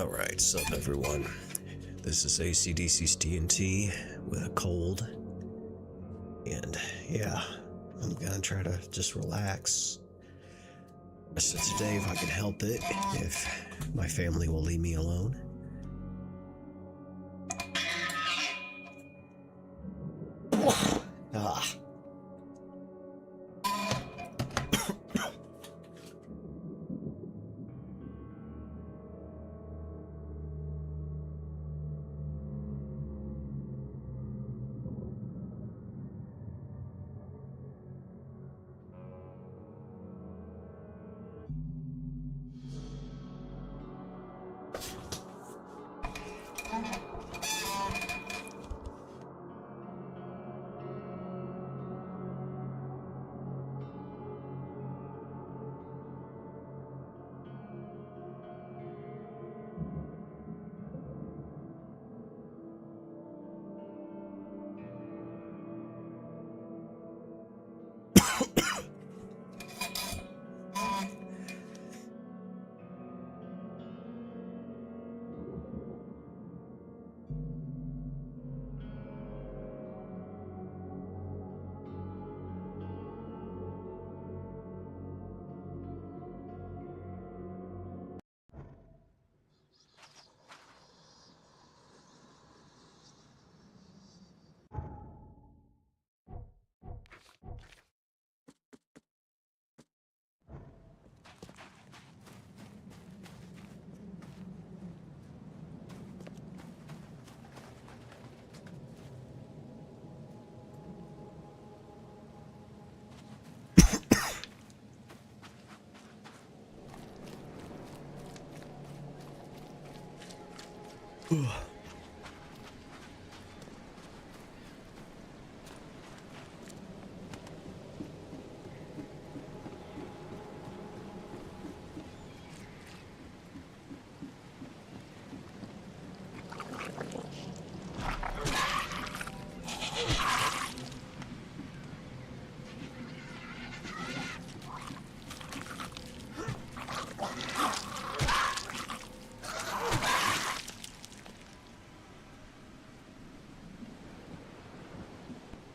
Alright, sup everyone. This is ACDC's TNT with a cold. And yeah, I'm gonna try to just relax. So today, if I can help it, if my family will leave me alone. Ah.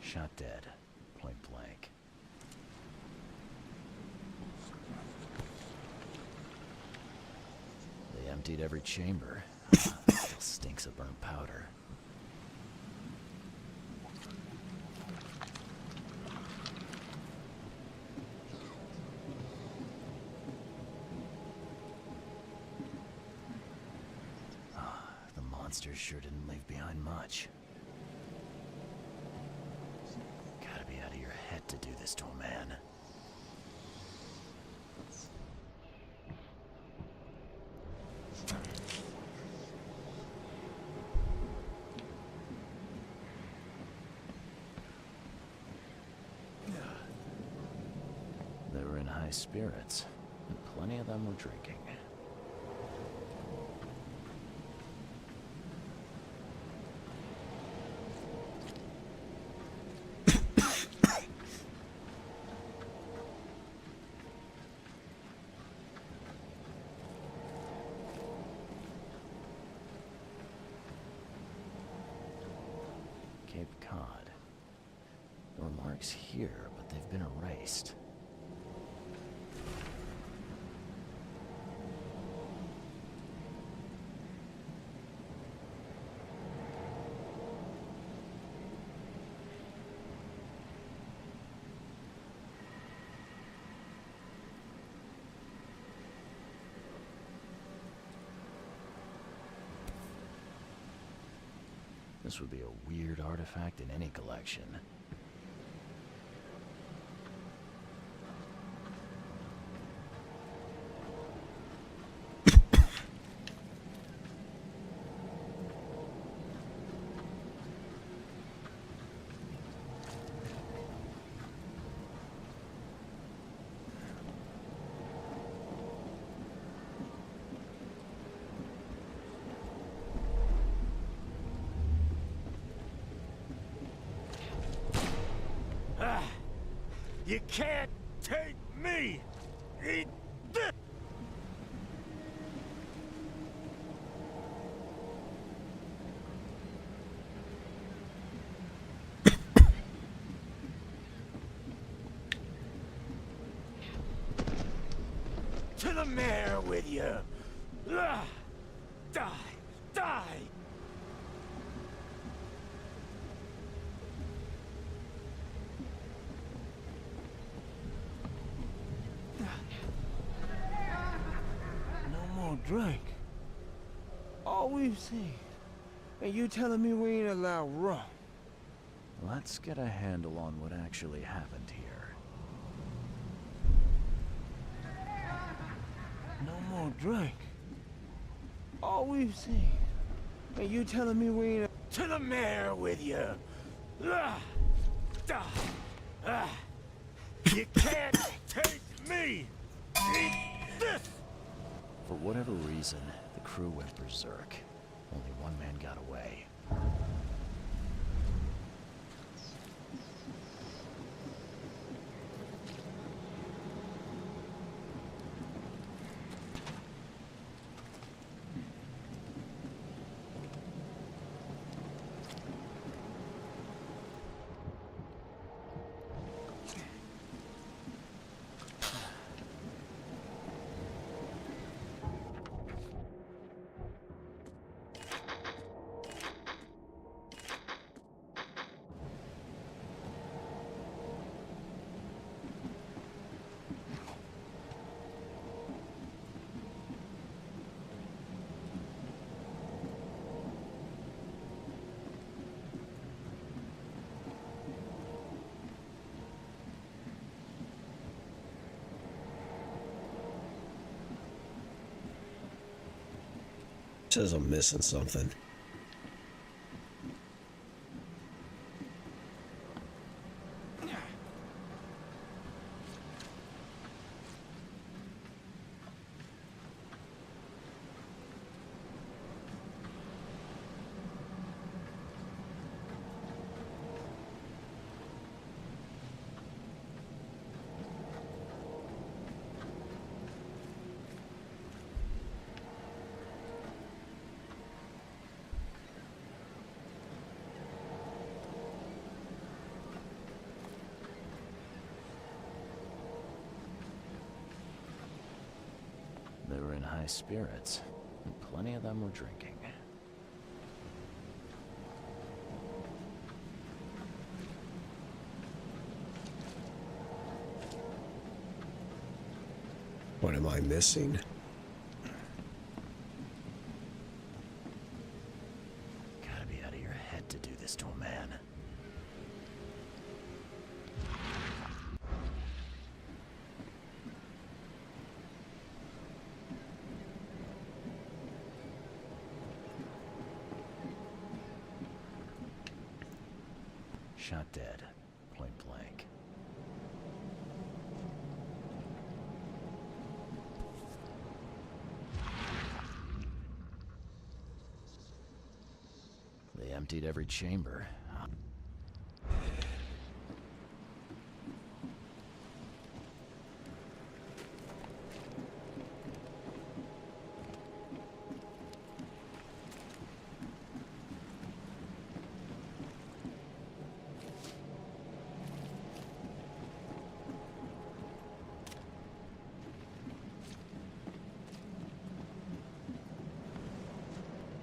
Shot dead, point blank. They emptied every chamber. Still stinks of burnt powder. The monsters sure didn't leave behind much. Gotta be out of your head to do this to a man. They were in high spirits, and plenty of them were drinking. Cape Cod. There were marks here, but they've been erased. This would be a weird artifact in any collection. You can't take me! Eat this! To the mayor with you! Die! Die! No more drink. All we've seen. And you telling me we ain't allowed rum? Let's get a handle on what actually happened here. No more drink. All we've seen. And you telling me we ain't... To the mayor with you! Die! You can't take me! Eat this! For whatever reason, the crew went berserk. Only one man got away. Says I'm missing something. They were in high spirits, and plenty of them were drinking. What am I missing? Gotta be out of your head to do this to a man. Shot dead, point blank. They emptied every chamber.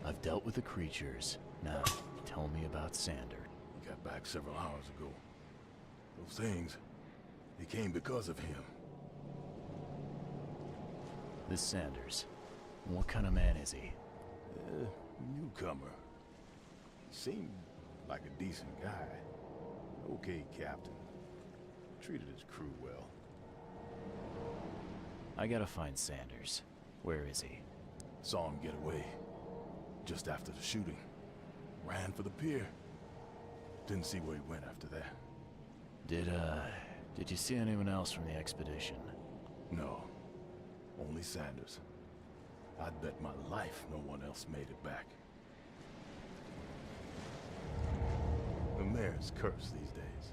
I've dealt with the creatures. Now, tell me about Sander. He got back several hours ago. Those things, they came because of him. This Sanders, what kind of man is he? Newcomer. He seemed like a decent guy. Okay, Captain. Treated his crew well. I gotta find Sanders. Where is he? Saw him get away. Just after the shooting. Ran for the pier. Didn't see where he went after that. Did you see anyone else from the expedition? No. Only Sanders. I'd bet my life no one else made it back. The mayor's cursed these days.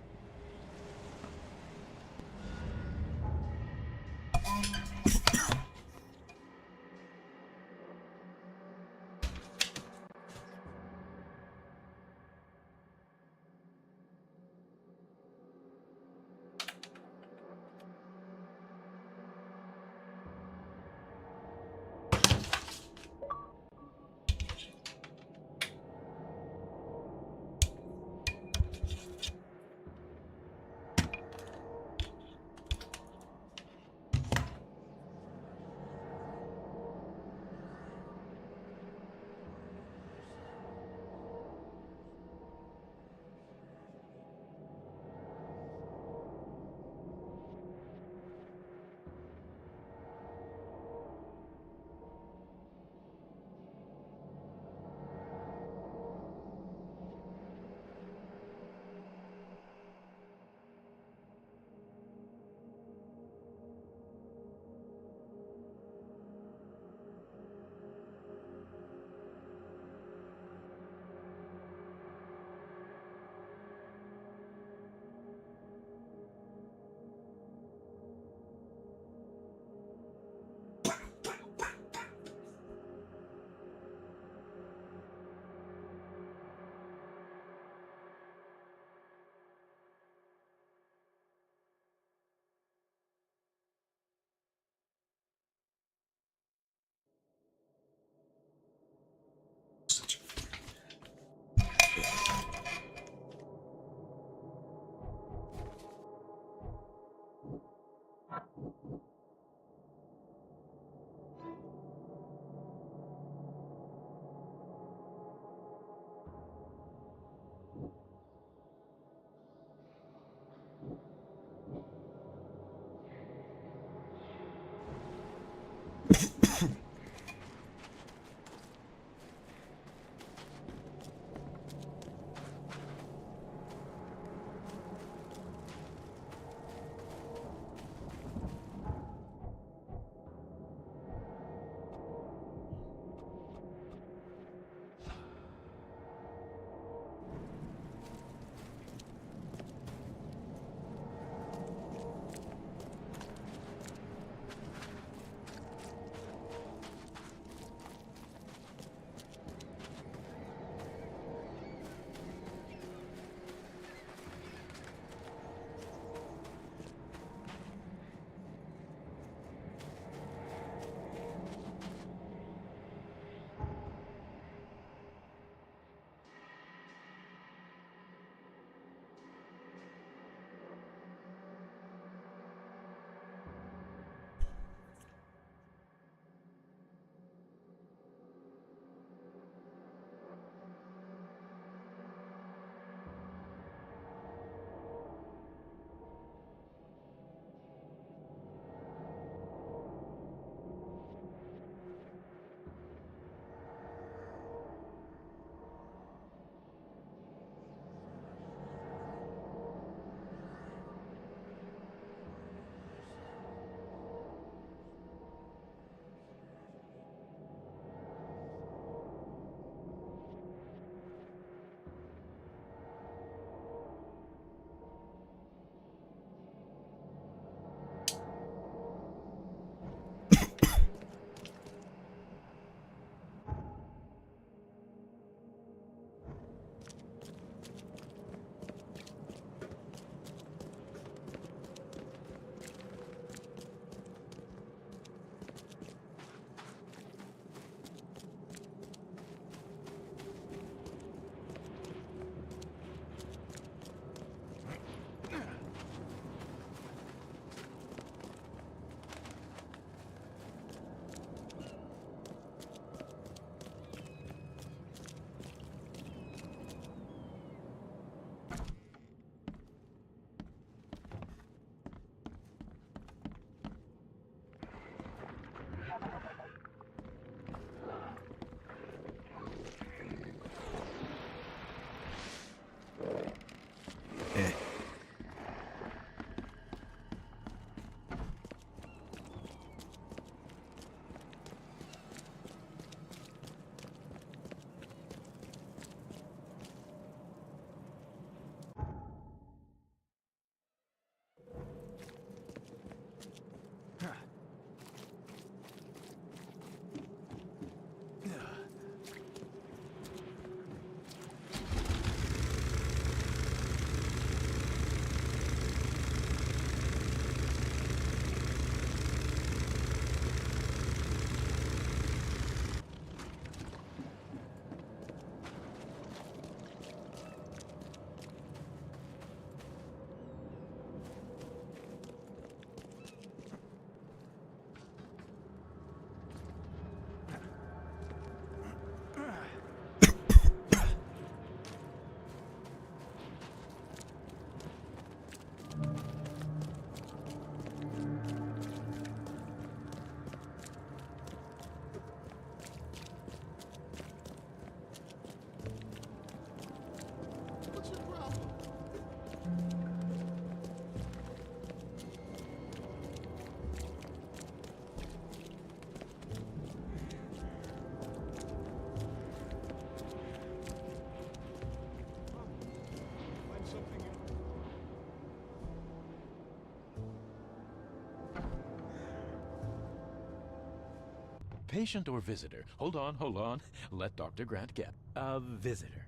patient or visitor? Hold on, hold on. Let Dr. Grant get. A visitor.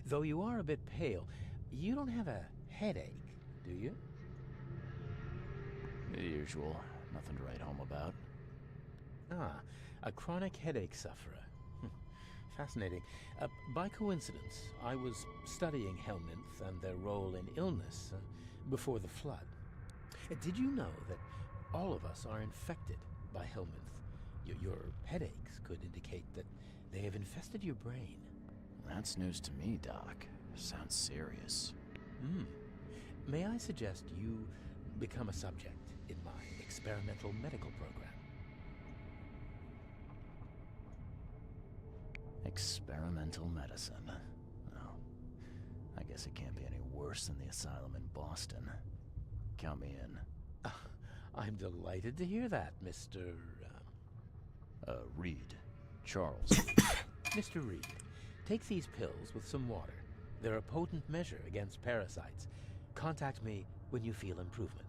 Though you are a bit pale, you don't have a headache, do you? The usual. Nothing to write home about. Ah, a chronic headache sufferer. Fascinating. By coincidence, I was studying helminths and their role in illness before the flood. Did you know that all of us are infected by helminth? Your headaches could indicate that they have infested your brain. That's news to me, Doc. Sounds serious. May I suggest you become a subject in my experimental medical program? Experimental medicine. Oh, I guess it can't be any worse than the asylum in Boston. Count me in. I'm delighted to hear that, Mr. Reed. Charles. Mr. Reed, take these pills with some water. They're a potent measure against parasites. Contact me when you feel improvement.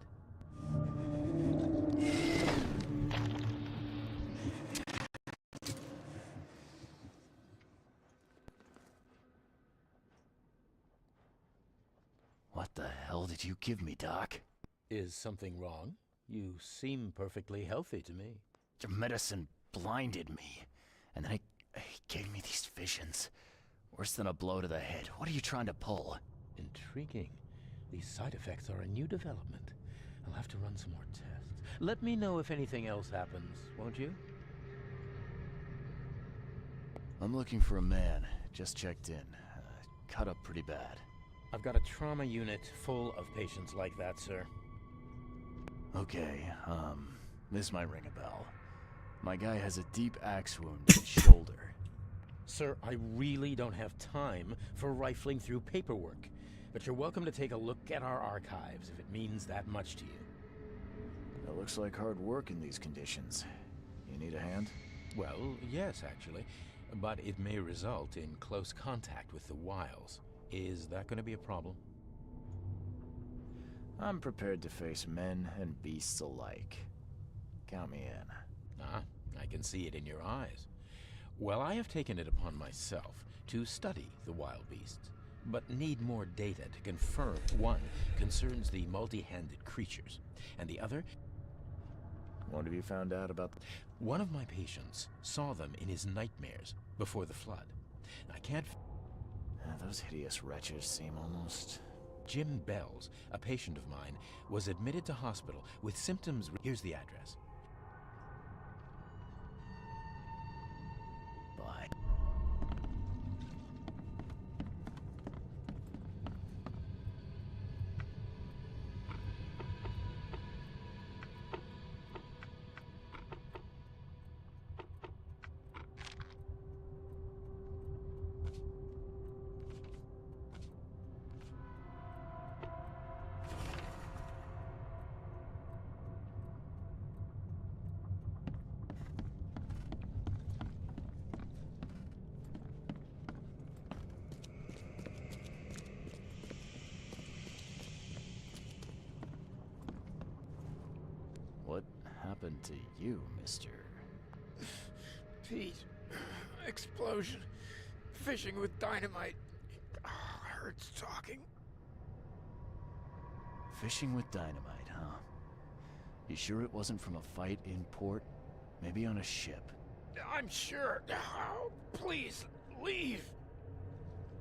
What the hell did you give me, Doc? Is something wrong? You seem perfectly healthy to me. Your medicine blinded me, and then it gave me these visions. Worse than a blow to the head. What are you trying to pull? Intriguing. These side effects are a new development. I'll have to run some more tests. Let me know if anything else happens, won't you? I'm looking for a man. Just checked in. Cut up pretty bad. I've got a trauma unit full of patients like that, sir. Okay, this might ring a bell. My guy has a deep axe wound in his shoulder. Sir, I really don't have time for rifling through paperwork, but you're welcome to take a look at our archives if it means that much to you. It looks like hard work in these conditions. You need a hand? Well, yes, actually, but it may result in close contact with the wiles. Is that going to be a problem? I'm prepared to face men and beasts alike. Count me in. Ah, I can see it in your eyes. Well, I have taken it upon myself to study the wild beasts, but need more data to confirm. One concerns the multi-handed creatures, and the other... What have you found out about... One of my patients saw them in his nightmares before the flood. I can't... Those hideous wretches seem almost... Jim Bells, a patient of mine, was admitted to hospital with symptoms... Here's the address. Bye. What happened to you, mister? Pete. Explosion. Fishing with dynamite. Hurts talking. Fishing with dynamite, huh? You sure it wasn't from a fight in port? Maybe on a ship? I'm sure. Oh, please, leave.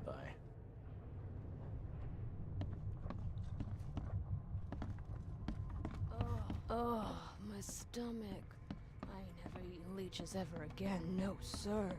Bye. Oh, my stomach. I ain't never eaten leeches ever again, no sir.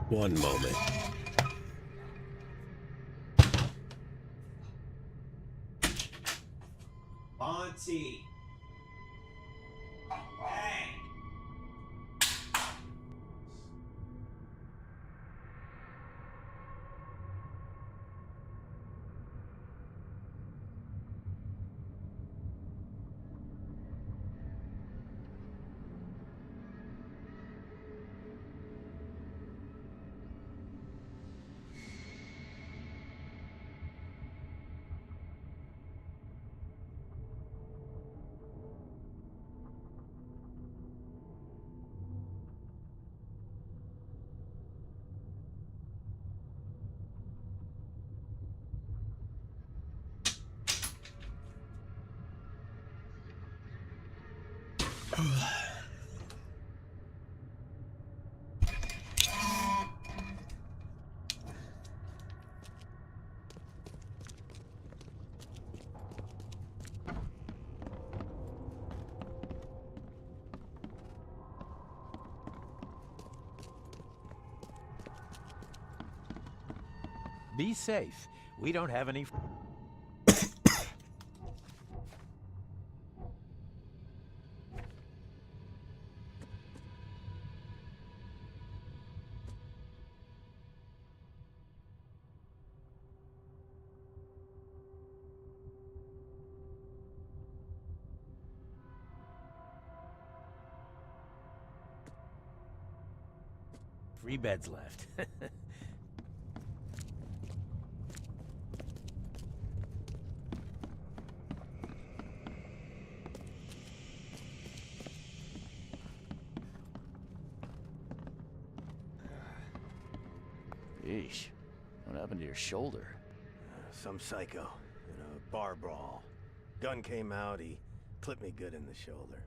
One moment. see. Hey! Be safe. We don't have any... free beds left. Yeesh. What happened to your shoulder? Some psycho in a bar brawl. Gun came out, he clipped me good in the shoulder.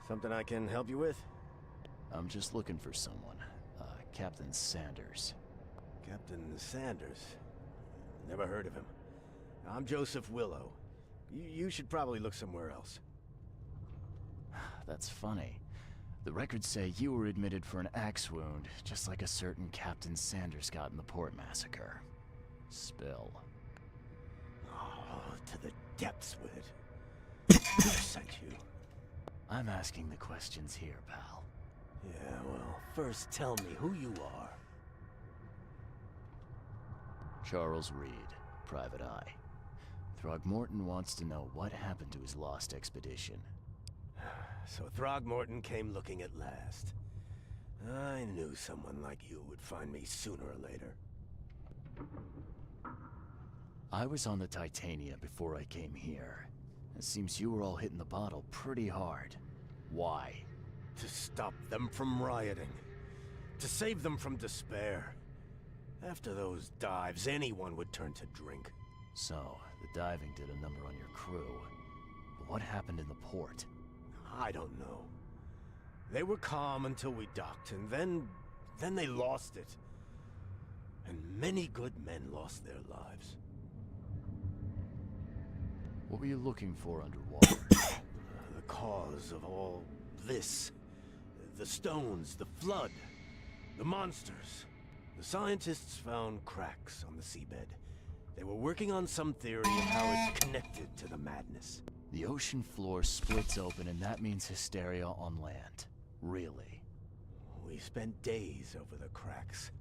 Something I can help you with? I'm just looking for someone. Captain Sanders. Captain Sanders? Never heard of him. I'm Joseph Willow. You should probably look somewhere else. That's funny. The records say you were admitted for an axe wound, just like a certain Captain Sanders got in the port massacre. Spill. Oh, to the depths with it. Who sent you? I'm asking the questions here, pal. Yeah, well, first tell me who you are. Charles Reed, Private Eye. Throgmorton wants to know what happened to his lost expedition. So Throgmorton came looking at last. I knew someone like you would find me sooner or later. I was on the Titania before I came here. It seems you were all hitting the bottle pretty hard. Why? To stop them from rioting. To save them from despair. After those dives, anyone would turn to drink. So, the diving did a number on your crew. But what happened in the port? I don't know. They were calm until we docked, and then they lost it. And many good men lost their lives. What were you looking for underwater? The cause of all this. The stones, the flood, the monsters. The scientists found cracks on the seabed. They were working on some theory of how it's connected to the madness. The ocean floor splits open and that means hysteria on land. Really? We spent days over the cracks.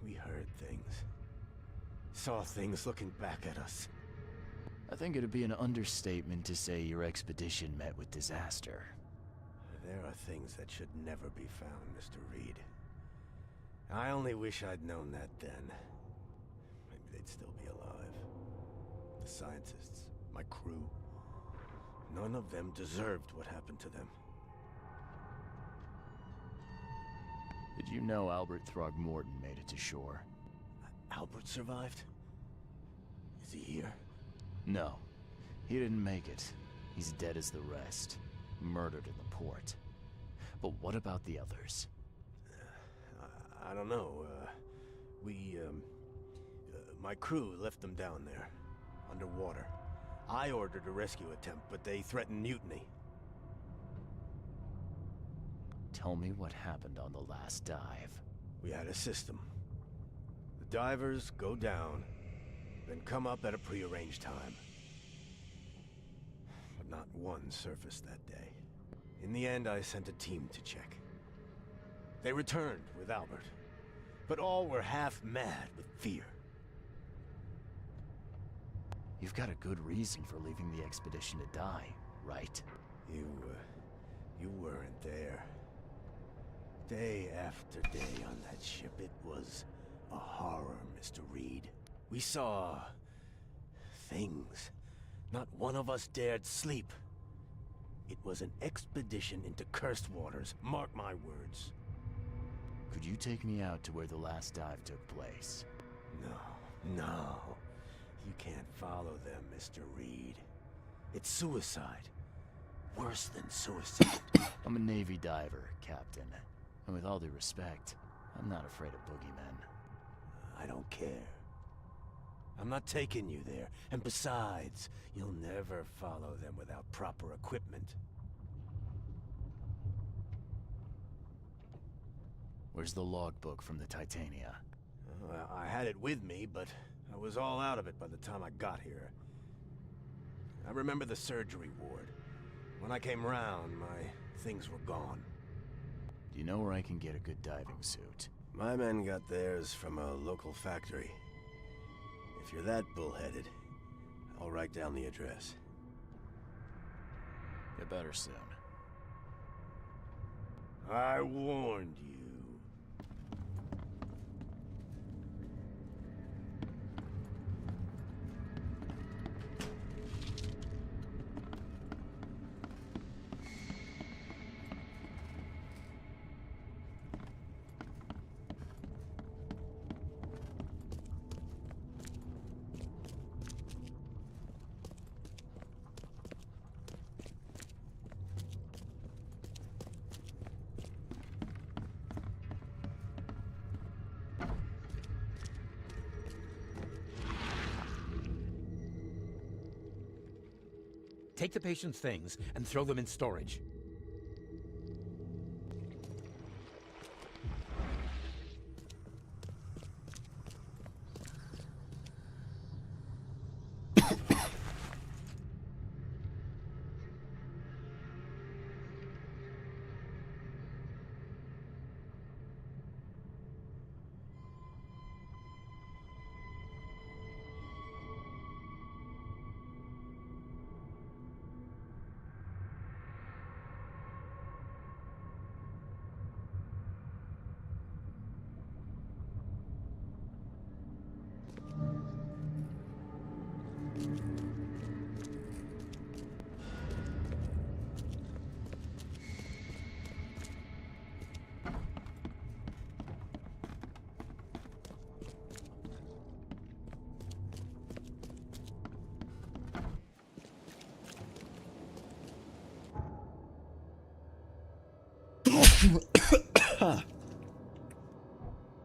We heard things. Saw things looking back at us. I think it'd be an understatement to say your expedition met with disaster. There are things that should never be found, Mr. Reed. I only wish I'd known that then. Maybe they'd still be alive. The scientists, my crew. None of them deserved what happened to them. Did you know Albert Throgmorton made it to shore? Albert survived? Is he here? No. He didn't make it. He's dead as the rest. Murdered in the port. But what about the others? I don't know. My crew left them down there, underwater. I ordered a rescue attempt, but they threatened mutiny. Tell me what happened on the last dive. We had a system. The divers go down, then come up at a prearranged time. but not one surfaced that day. In the end, I sent a team to check. They returned with Albert, but all were half mad with fear. You've got a good reason for leaving the expedition to die, right? You weren't there. Day after day on that ship, it was a horror, Mr. Reed. We saw things. Not one of us dared sleep. It was an expedition into cursed waters, mark my words. Could you take me out to where the last dive took place? No. You can't follow them, Mr. Reed. It's suicide. Worse than suicide. I'm a Navy diver, Captain. And with all due respect, I'm not afraid of boogeymen. I don't care. I'm not taking you there. And besides, you'll never follow them without proper equipment. Where's the logbook from the Titania? I had it with me, but I was all out of it by the time I got here. I remember the surgery ward. When I came round, my things were gone. Do you know where I can get a good diving suit? My men got theirs from a local factory. If you're that bullheaded, I'll write down the address. Get better soon. I warned you. Take the patient's things and throw them in storage.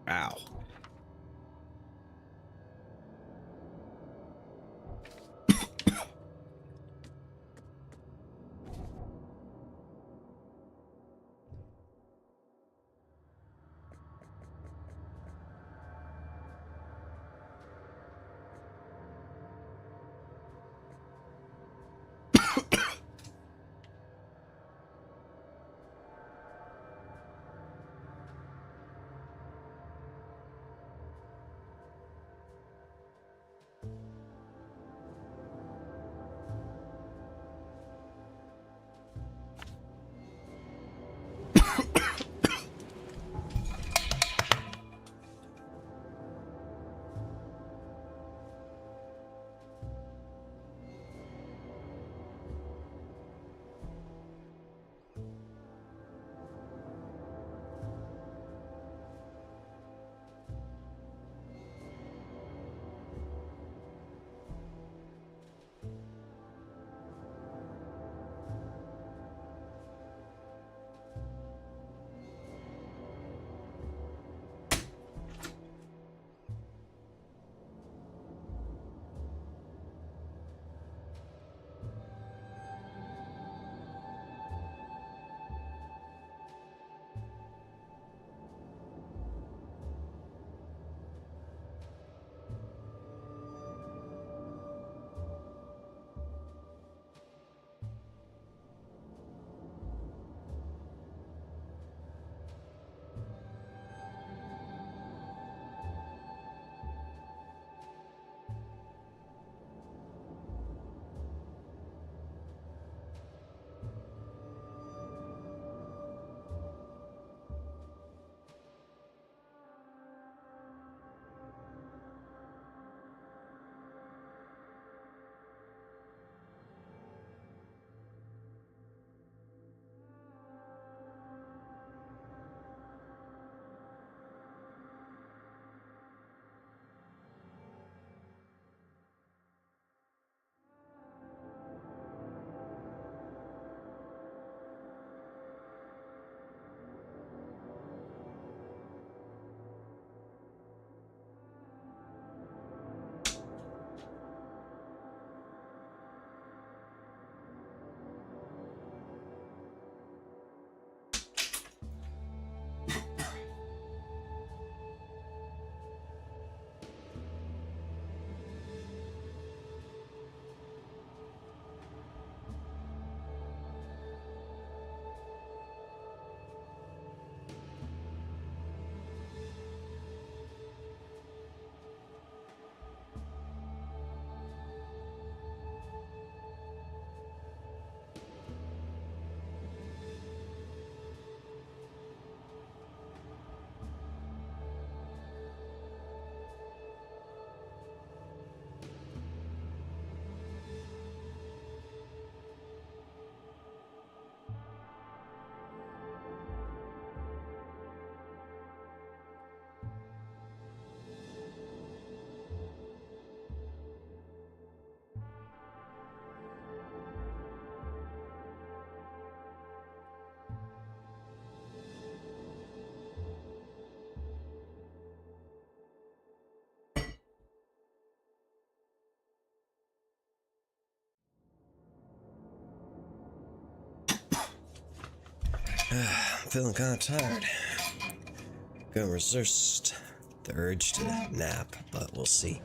Ow. I'm feeling kind of tired. Gonna resist the urge to nap, but we'll see.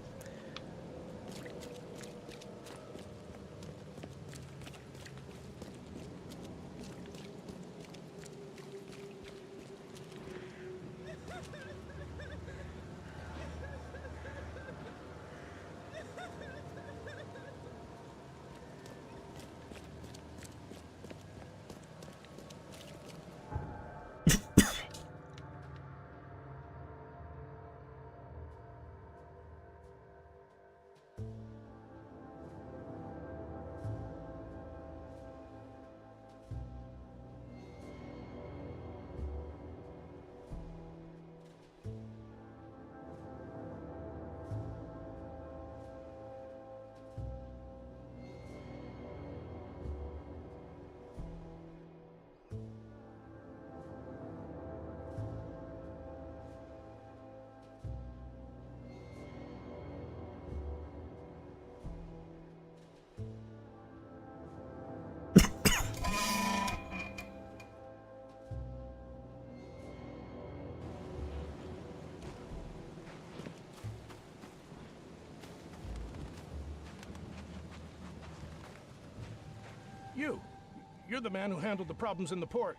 You're the man who handled the problems in the port.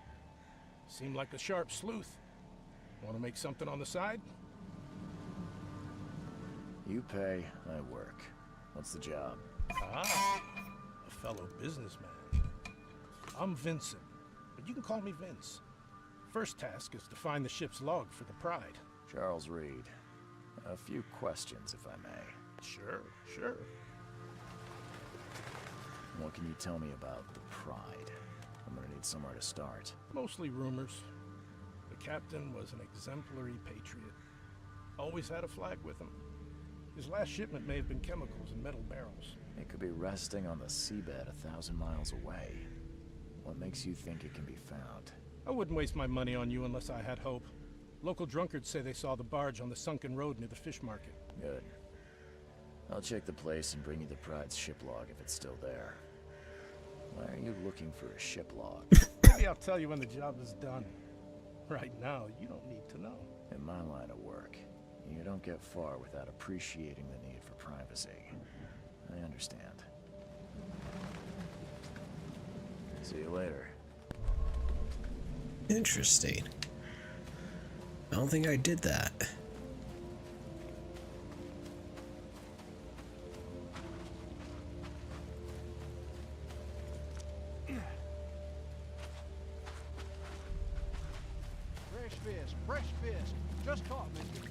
Seemed like a sharp sleuth. Want to make something on the side? You pay, I work. What's the job? Ah, a fellow businessman. I'm Vincent, but you can call me Vince. First task is to find the ship's log for the Pride. Charles Reed. A few questions, if I may. Sure. What can you tell me about the Pride? I'm gonna need somewhere to start. Mostly rumors. The captain was an exemplary patriot. Always had a flag with him. His last shipment may have been chemicals in metal barrels. It could be resting on the seabed 1,000 miles away. What makes you think it can be found? I wouldn't waste my money on you unless I had hope. Local drunkards say they saw the barge on the sunken road near the fish market. Good. I'll check the place and bring you the Pride's ship log if it's still there. Why are you looking for a ship log? Maybe I'll tell you when the job is done. Right now, you don't need to know. In my line of work, you don't get far without appreciating the need for privacy. I understand. See you later. Interesting. I don't think I did that. Fresh fish. Just caught, mister.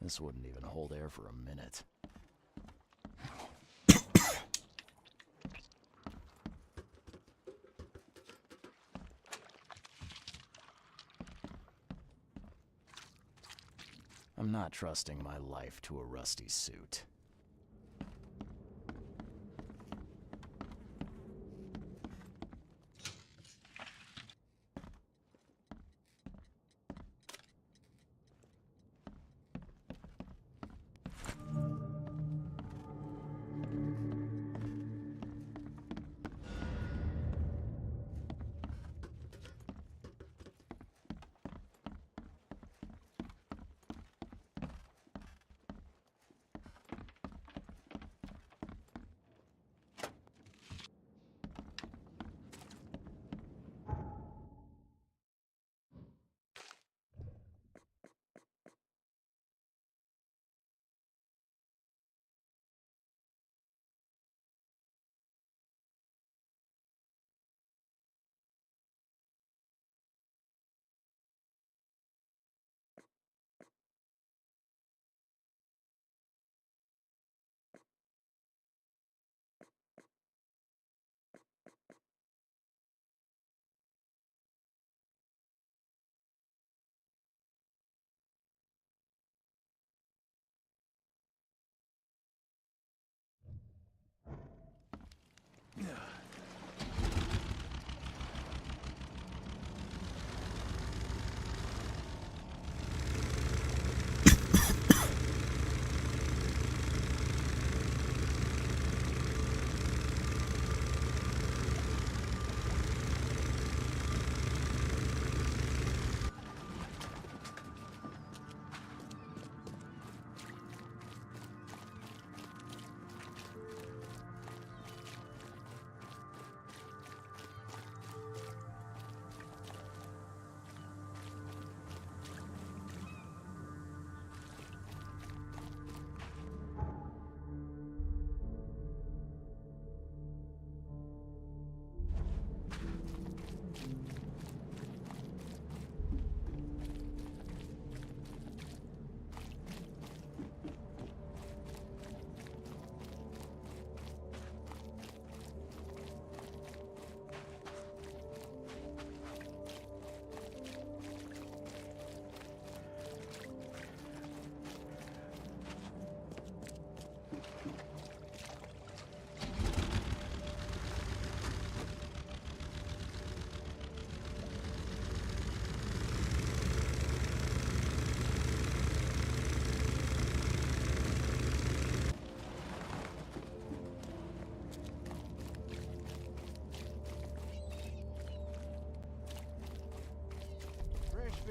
This wouldn't even hold air for a minute. I'm not trusting my life to a rusty suit.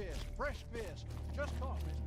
fish, fresh fish. Just caught, mister.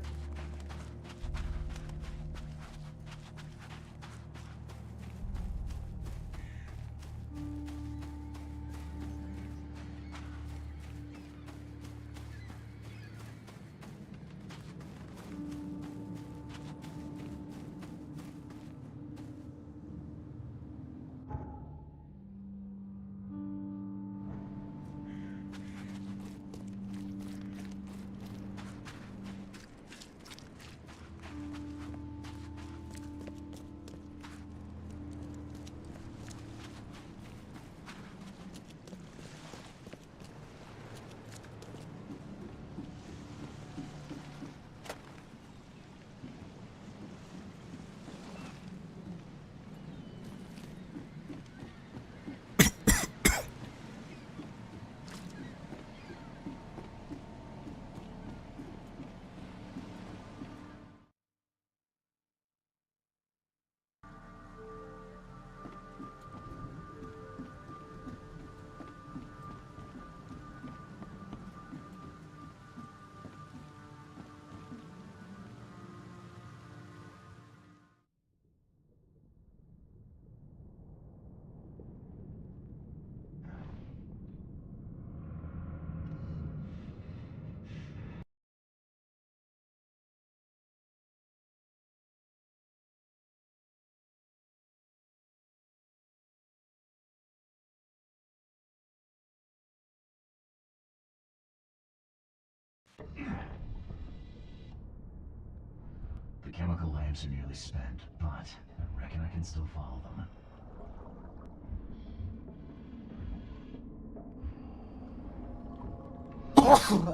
The chemical lamps are nearly spent, but I reckon I can still follow them.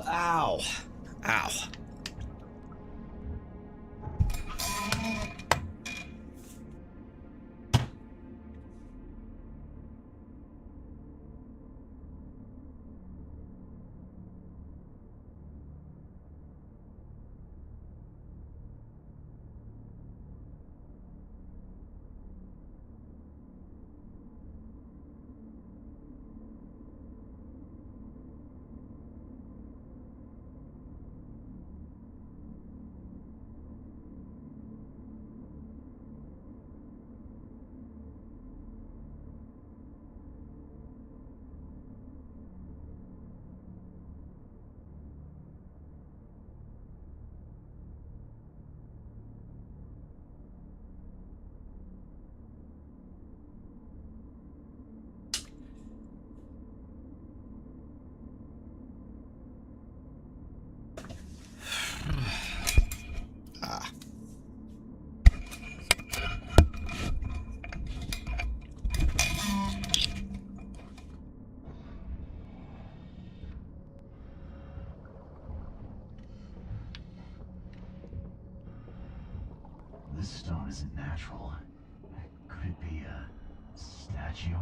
Ow! Ow. Ah. This stone isn't natural. Could it be a statue?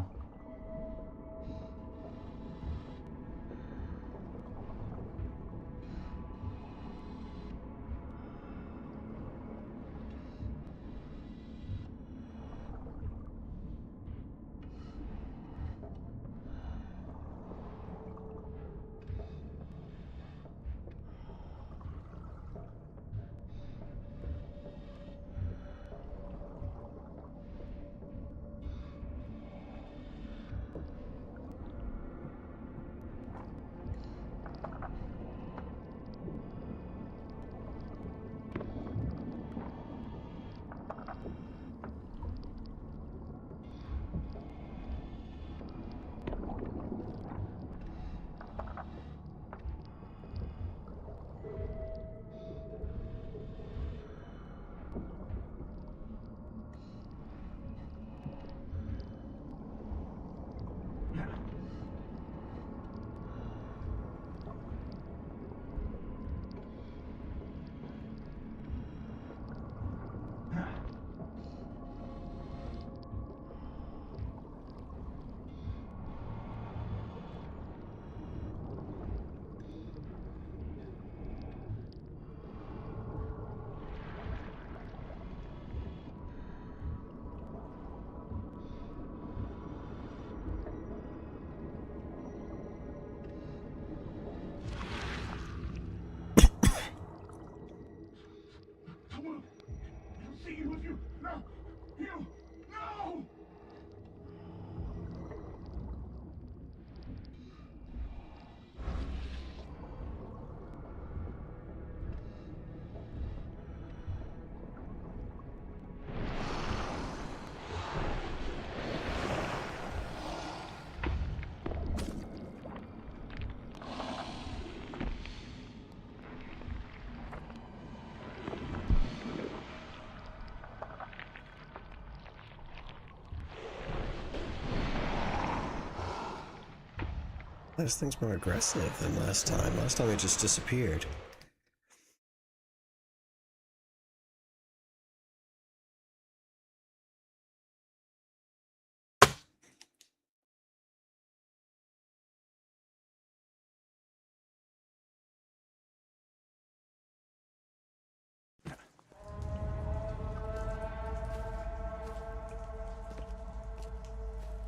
see you with you. No! You! No! This thing's more aggressive than last time. Last time it just disappeared.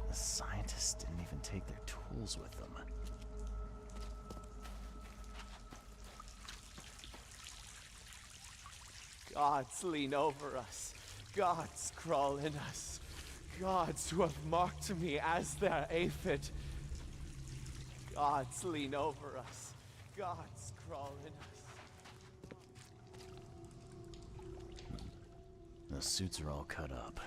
The scientists didn't even take their tools with them. Gods lean over us. Gods crawl in us. Gods who have marked me as their aphid. Gods lean over us. Gods crawl in us. The suits are all cut up.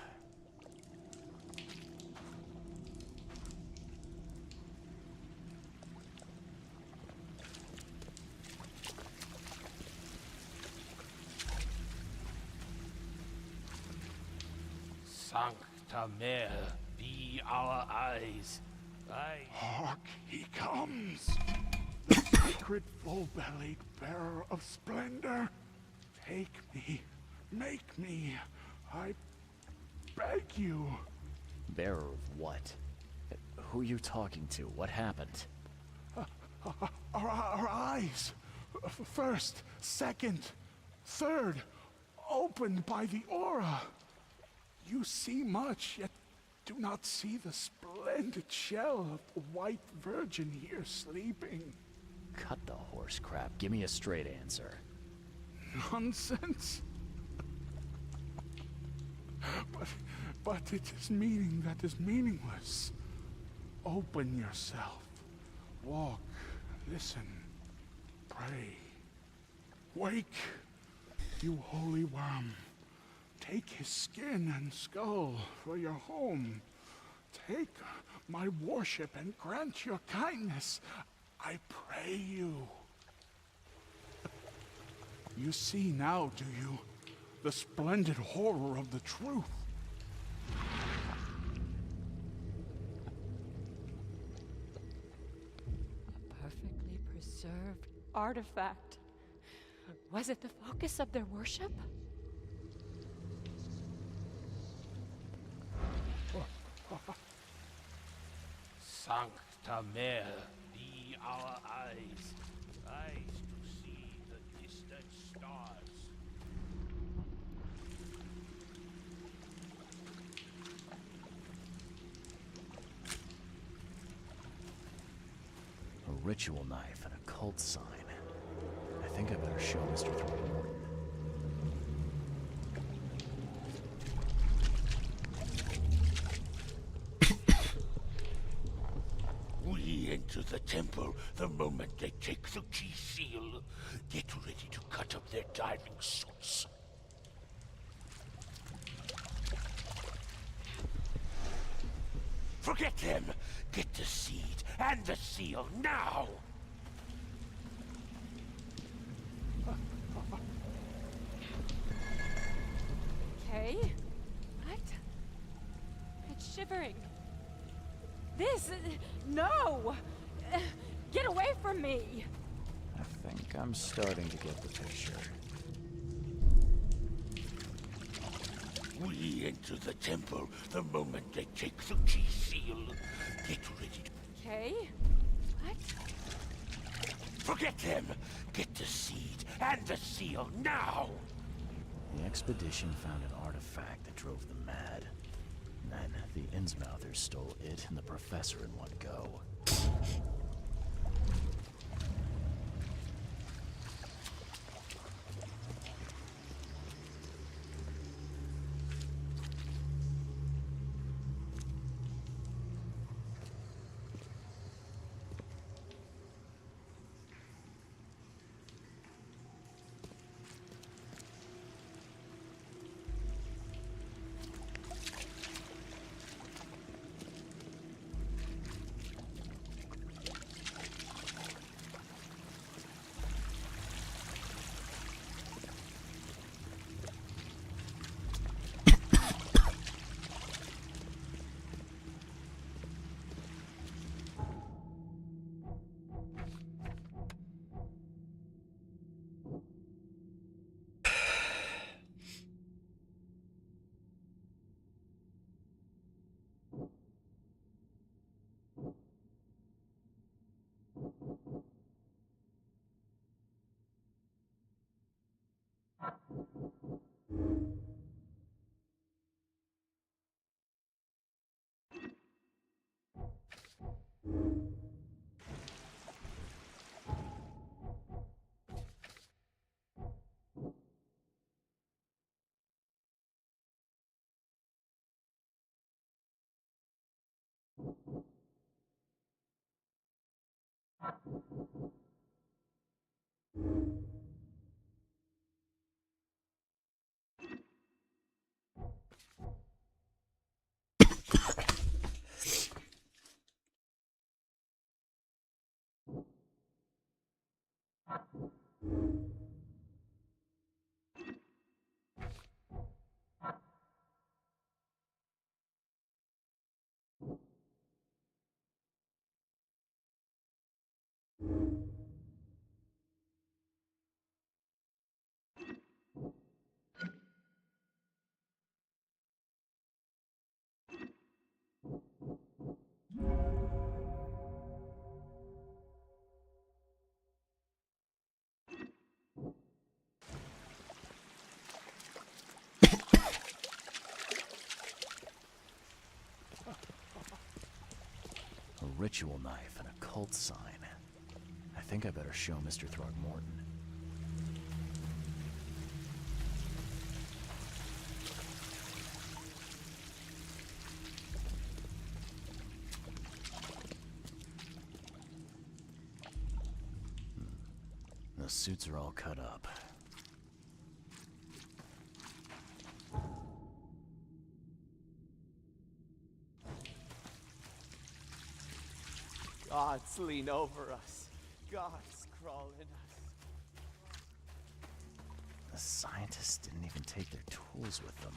Sancta Mare, be our eyes. Hark, he comes! The sacred full-bellied bearer of splendor. Take me, make me, I beg you. Bearer of what? Who are you talking to? What happened? Our eyes, first, second, third, opened by the aura. You see much, yet do not see the splendid shell of the white virgin here sleeping. Cut the horse crap. Give me a straight answer. Nonsense. But it is meaning that is meaningless. Open yourself. Walk, listen, pray. Wake, you holy worm. Take his skin and skull for your home. Take my worship and grant your kindness. I pray you. You see now, do you? The splendid horror of the truth. A perfectly preserved artifact. Was it the focus of their worship? Sancta Mare, be our eyes. Eyes to see the distant stars. A ritual knife and a cult sign. I think I better show Mr. Throckmorton. We enter the temple the moment they take the key seal. Get ready to cut up their diving suits. Forget them! Get the seed and the seal now! Okay. What? It's shivering. No! Get away from me! I think I'm starting to get the picture. We enter the temple the moment they take the key seal. Get ready to... Okay. What? Forget them! Get the seed and the seal now! The expedition found an artifact that drove them mad. Then the Innsmouthers stole it and the professor in one go. ritual knife and a cult sign. I think I better show Mr. Throgmorton. The suits are all cut up. Gods lean over us. Gods crawl in us. The scientists didn't even take their tools with them.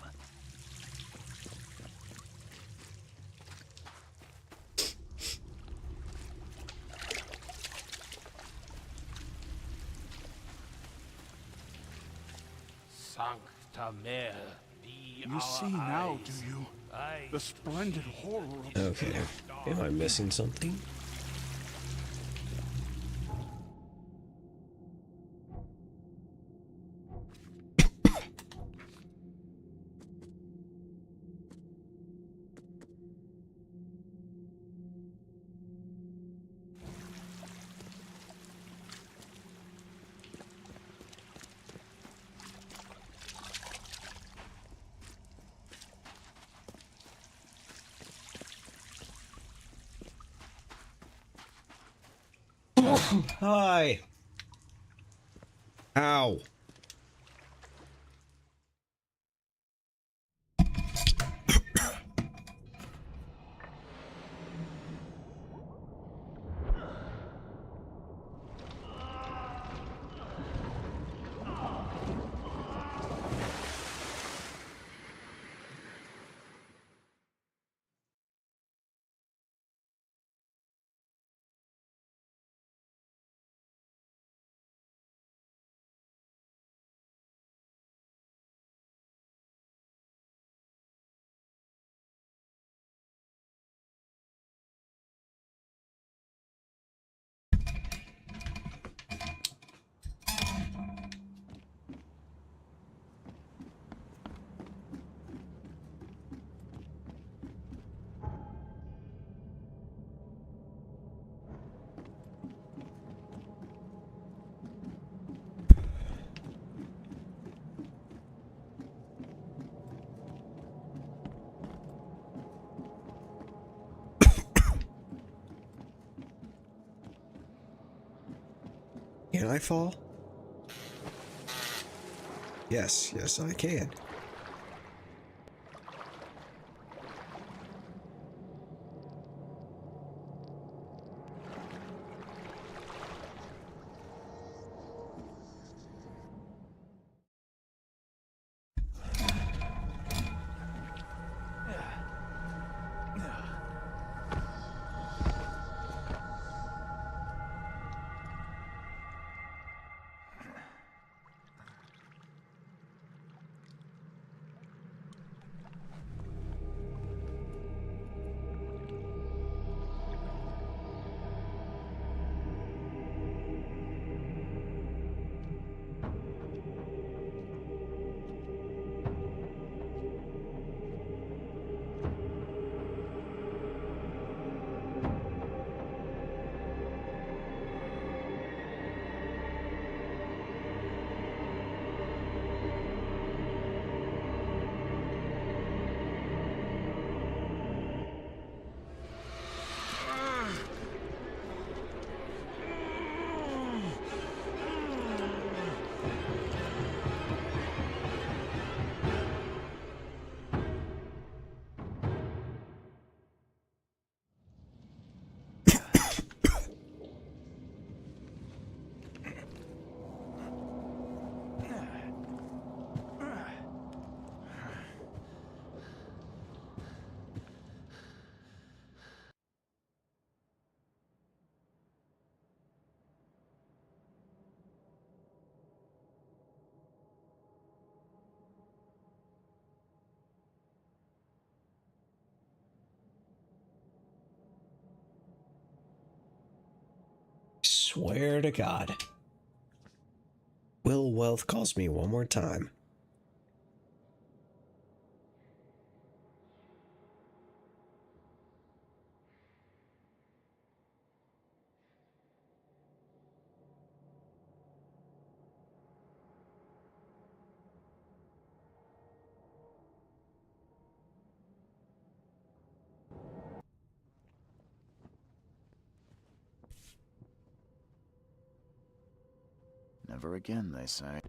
Sancta Mare, be You see now, do you? Eyes. The splendid horror of Okay. Am I missing something? Hi. Ow. Can I fall? Yes, yes I can. Swear to God. Will wealth cost me one more time? Never again, they say.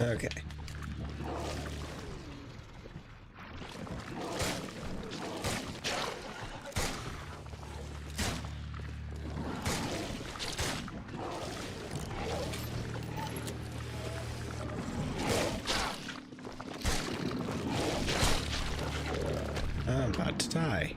Okay. I'm about to die.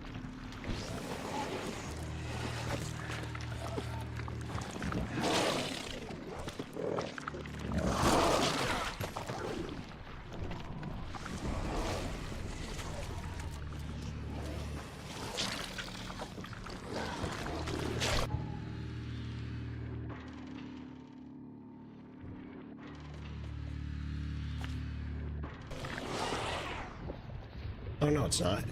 Oh no, it's not.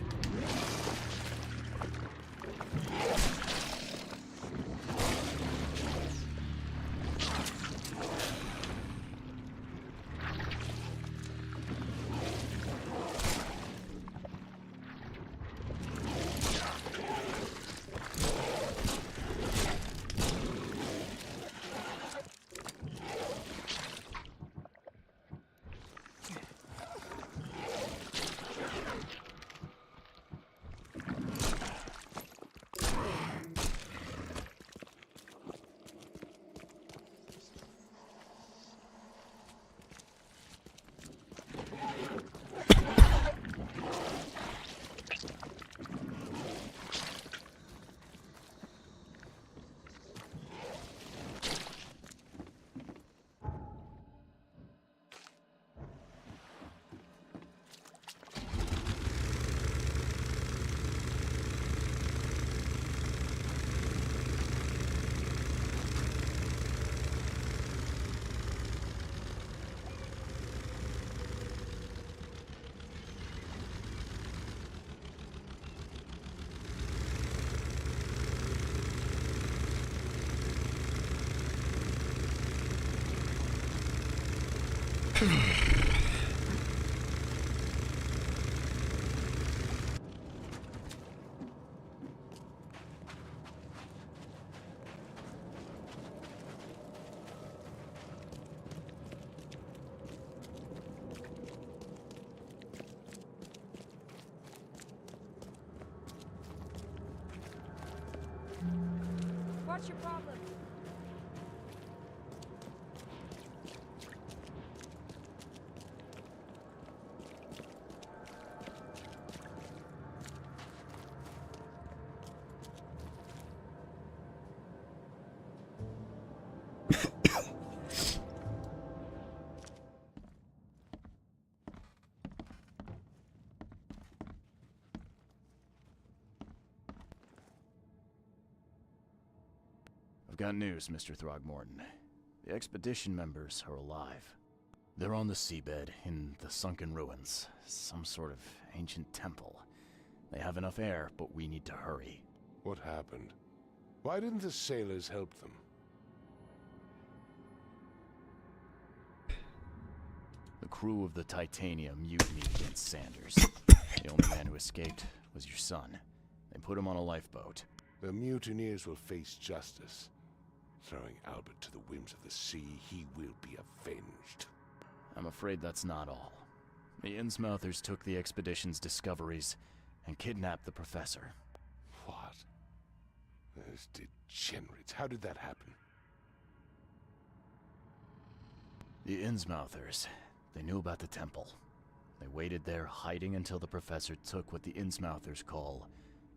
What's your problem? I've got news, Mr. Throgmorton. The expedition members are alive. They're on the seabed in the sunken ruins. Some sort of ancient temple. They have enough air, but we need to hurry. What happened? Why didn't the sailors help them? The crew of the Titanium mutinied against Sanders. The only man who escaped was your son. They put him on a lifeboat. The mutineers will face justice. Throwing Albert to the whims of the sea, he will be avenged. I'm afraid that's not all. The Innsmouthers took the expedition's discoveries and kidnapped the professor. What? Those degenerates. How did that happen? The Innsmouthers. They knew about the temple. They waited there, hiding until the professor took what the Innsmouthers call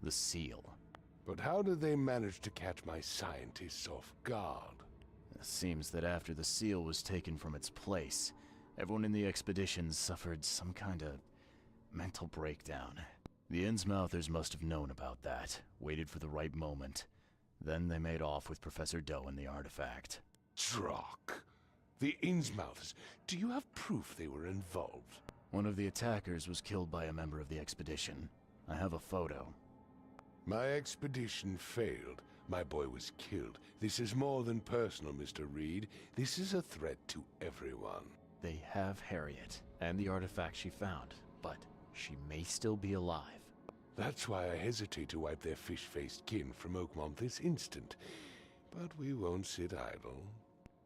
the seal. But how did they manage to catch my scientists off guard? It seems that after the seal was taken from its place, everyone in the expedition suffered some kind of mental breakdown. The Innsmouthers must have known about that, waited for the right moment. Then they made off with Professor Doe and the artifact. Drock. The Innsmouthers. Do you have proof they were involved? One of the attackers was killed by a member of the expedition. I have a photo. My expedition failed. My boy was killed. This is more than personal, Mr. Reed. This is a threat to everyone. They have Harriet and the artifact she found, but she may still be alive. That's why I hesitate to wipe their fish-faced kin from Oakmont this instant. But we won't sit idle.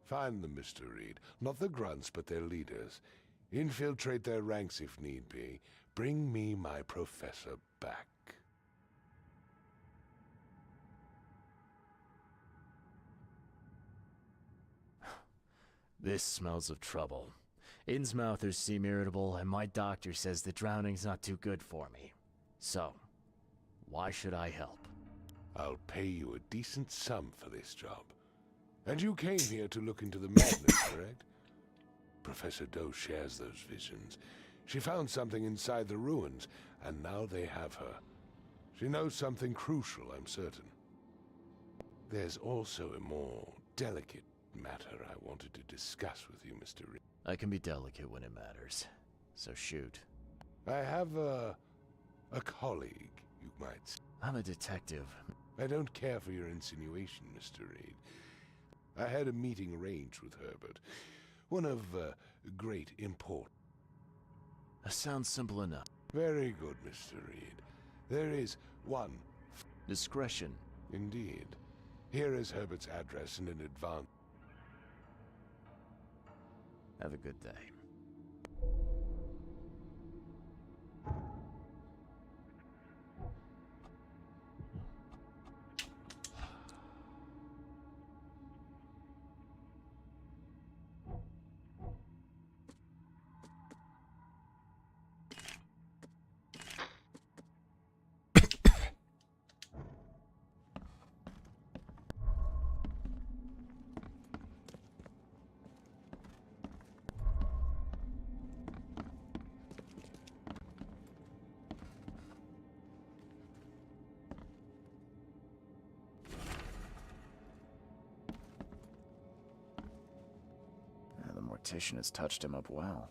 Find them, Mr. Reed. Not the grunts, but their leaders. Infiltrate their ranks if need be. Bring me my professor back. This smells of trouble. Innsmouthers seem irritable, and my doctor says that drowning's not too good for me. So, why should I help? I'll pay you a decent sum for this job. And you came here to look into the madness, correct? Professor Doe shares those visions. She found something inside the ruins, and now they have her. She knows something crucial, I'm certain. There's also a more delicate matter I wanted to discuss with you, Mr. Reed. I can be delicate when it matters, so shoot. I have a colleague, you might say. I'm a detective. I don't care for your insinuation, Mr. Reed. I had a meeting arranged with Herbert, one of great import. That sounds simple enough. Very good, Mr. Reed. There is one. Discretion. Indeed. Here is Herbert's address and an advance. Have a good day. The mortician has touched him up well.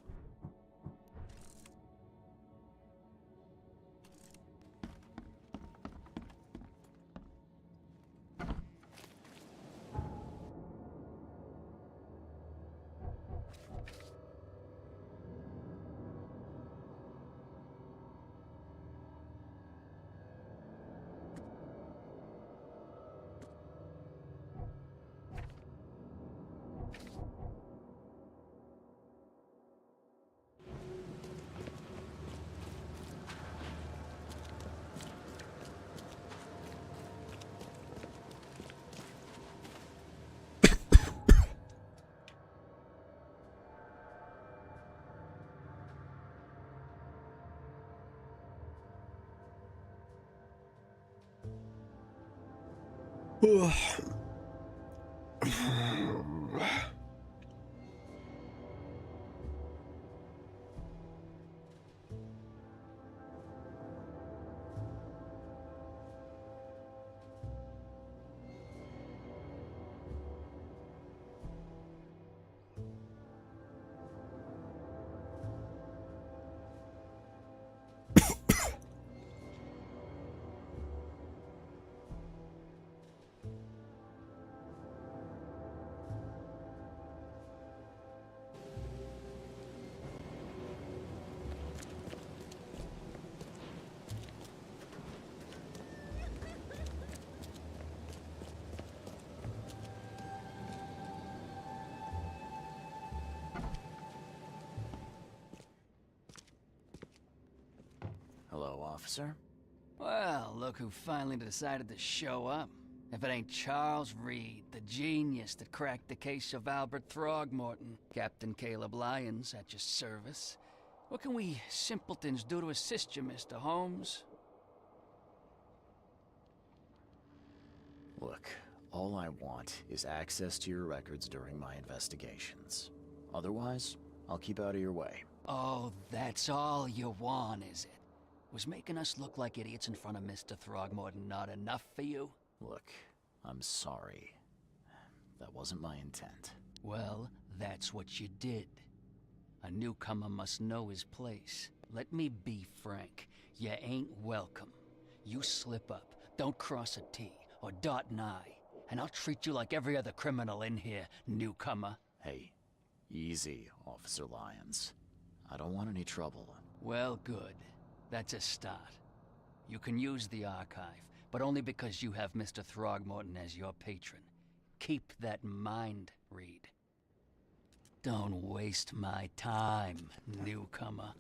Hello, officer. Well, look who finally decided to show up. If it ain't Charles Reed, the genius that cracked the case of Albert Throgmorton. Captain Caleb Lyons at your service. What can we simpletons do to assist you, Mr. Holmes? Look, all I want is access to your records during my investigations. Otherwise, I'll keep out of your way. Oh, that's all you want, is it? Was making us look like idiots in front of Mr. Throgmorton not enough for you? Look, I'm sorry. That wasn't my intent. Well, that's what you did. A newcomer must know his place. Let me be frank. You ain't welcome. You slip up, don't cross a T or dot an I, and I'll treat you like every other criminal in here, newcomer. Hey, easy, Officer Lyons. I don't want any trouble. Well, good. That's a start. You can use the archive, but only because you have Mr. Throgmorton as your patron. Keep that in mind, Reed. Don't waste my time, newcomer.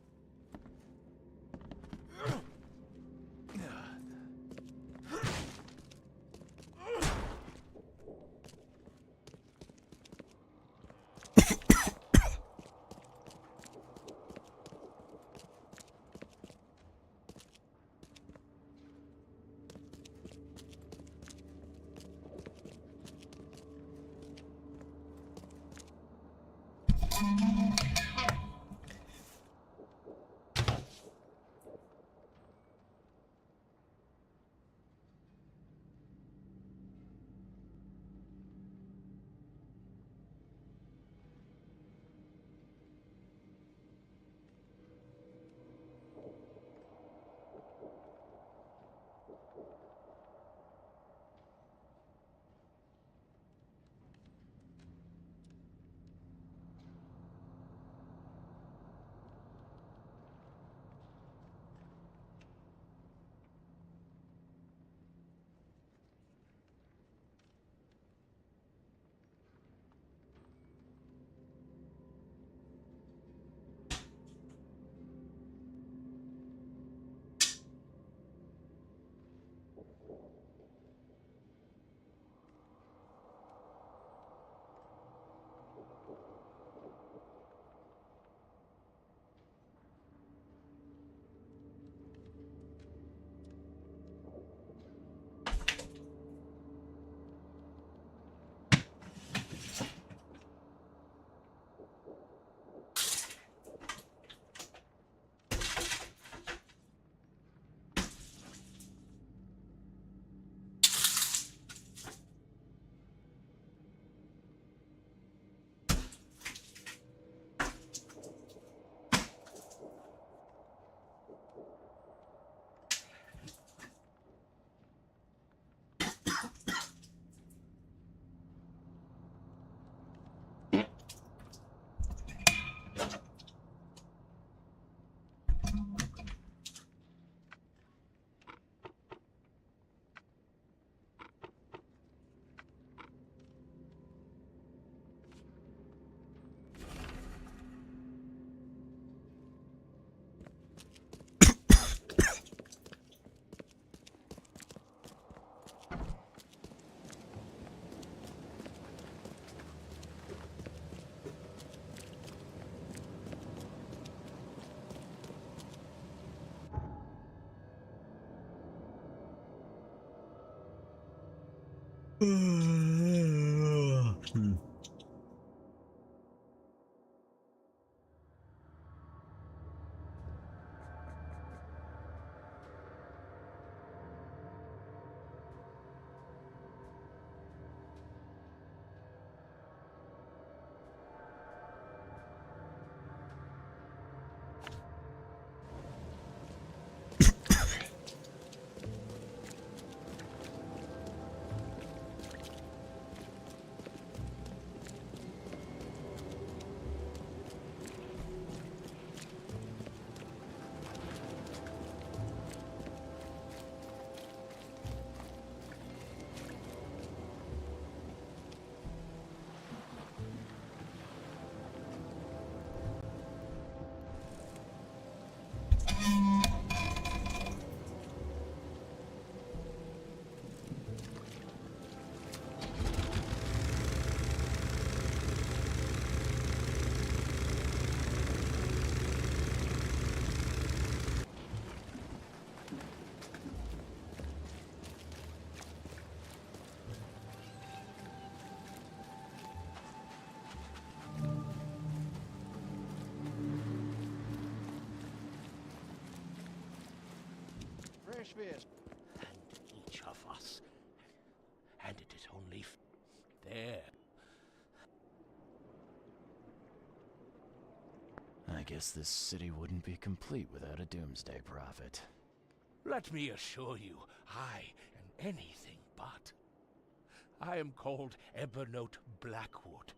Hmm. Fresh fish. And each of us. And it is only there. I guess this city wouldn't be complete without a doomsday prophet. Let me assure you, I am anything but. I am called Evernote Blackwood,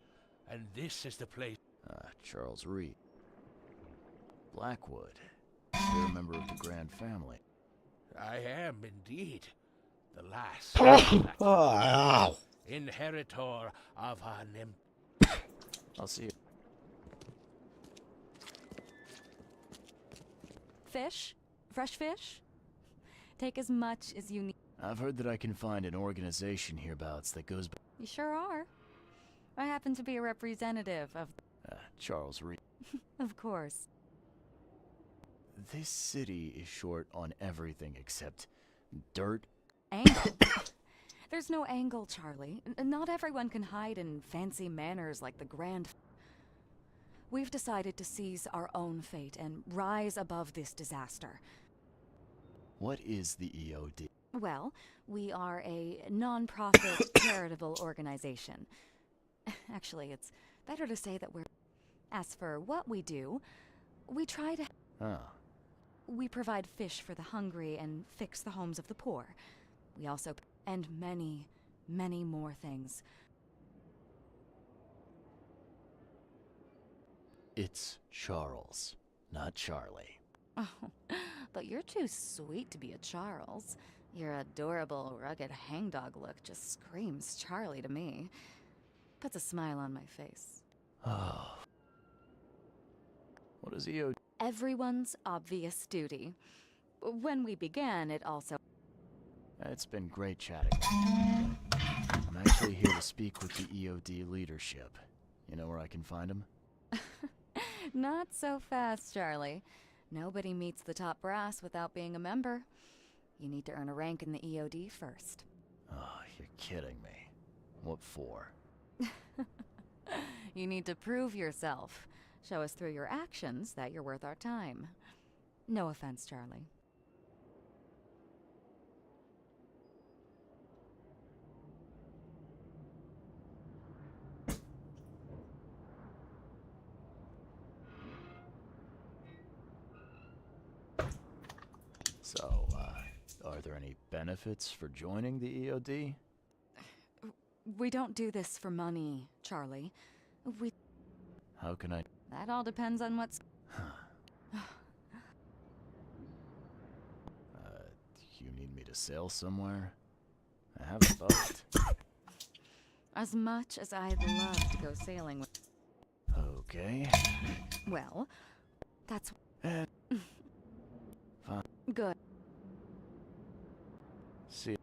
and this is the place. Charles Reed. Blackwood. You're a member of the Grand family. I am indeed the last Oh, inheritor of an I'll see you. Fish? Fresh fish? Take as much as you need. I've heard that I can find an organization hereabouts that goes by You sure are. I happen to be a representative of... Charles Reed. Of course. This city is short on everything except dirt. Angle. There's no angle, Charlie. Not everyone can hide in fancy manners like the Grand... We've decided to seize our own fate and rise above this disaster. What is the EOD? Well, we are a non-profit charitable organization. Actually, it's better to say that we're... As for what we do, we try to... We provide fish for the hungry and fix the homes of the poor. We also... And many, many more things. It's Charles, not Charlie. Oh, but you're too sweet to be a Charles. Your adorable, rugged hangdog look just screams Charlie to me. Puts a smile on my face. Oh. What is EOD? Everyone's obvious duty. When we began, it also... It's been great chatting. I'm actually here to speak with the EOD leadership. You know where I can find them? Not so fast, Charlie. Nobody meets the top brass without being a member. You need to earn a rank in the EOD first. Oh, you're kidding me. What for? You need to prove yourself. Show us through your actions that you're worth our time. No offense, Charlie. So, are there any benefits for joining the EOD? We don't do this for money, Charlie. We... How can I... That all depends on what's... You need me to sail somewhere? I have a boat. As much as I'd love to go sailing with... Okay. Well, that's... Fine. Good. See.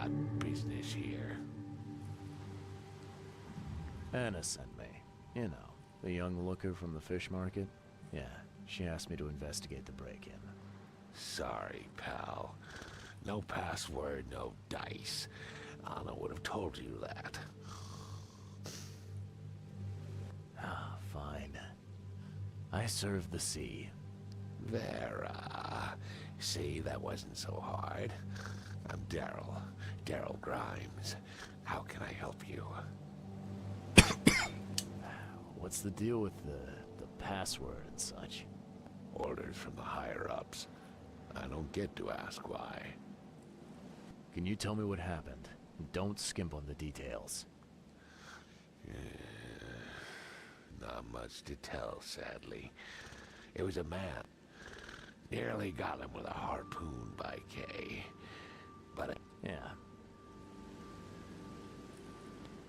got business here. Anna sent me. You know, the young looker from the fish market. Yeah, she asked me to investigate the break-in. Sorry, pal. No password, no dice. Anna would have told you that. Ah, fine. I serve the sea. Vera. See, that wasn't so hard. I'm Daryl. Daryl Grimes. How can I help you? What's the deal with the password and such? Orders from the higher-ups. I don't get to ask why. Can you tell me what happened? Don't skimp on the details. Not much to tell, sadly. It was a man. Nearly got him with a harpoon by Kay. But yeah.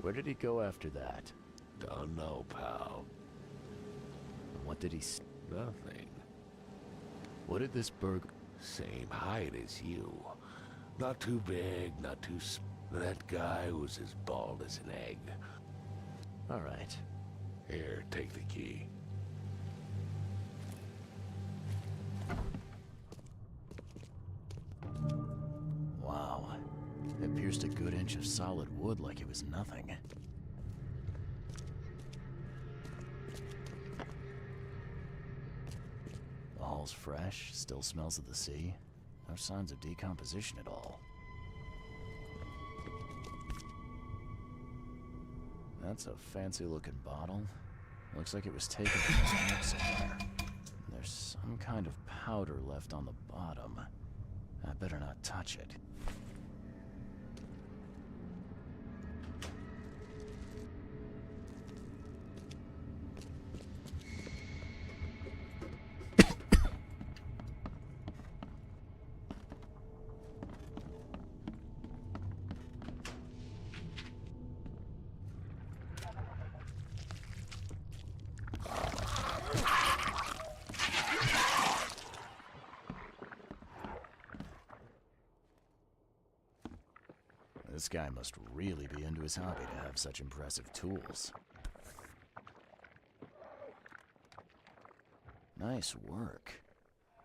Where did he go after that? Don't know, pal. What did he Nothing. What did this burg... Same height as you. Not too big, not too That guy was as bald as an egg. All right. Here, take the key. Wow. It pierced a good inch of solid wood like it was nothing. The hall's fresh, still smells of the sea. No signs of decomposition at all. That's a fancy-looking bottle. Looks like it was taken from a smoke somewhere. There's some kind of powder left on the bottom. I better not touch it. This guy must really be into his hobby to have such impressive tools. Nice work.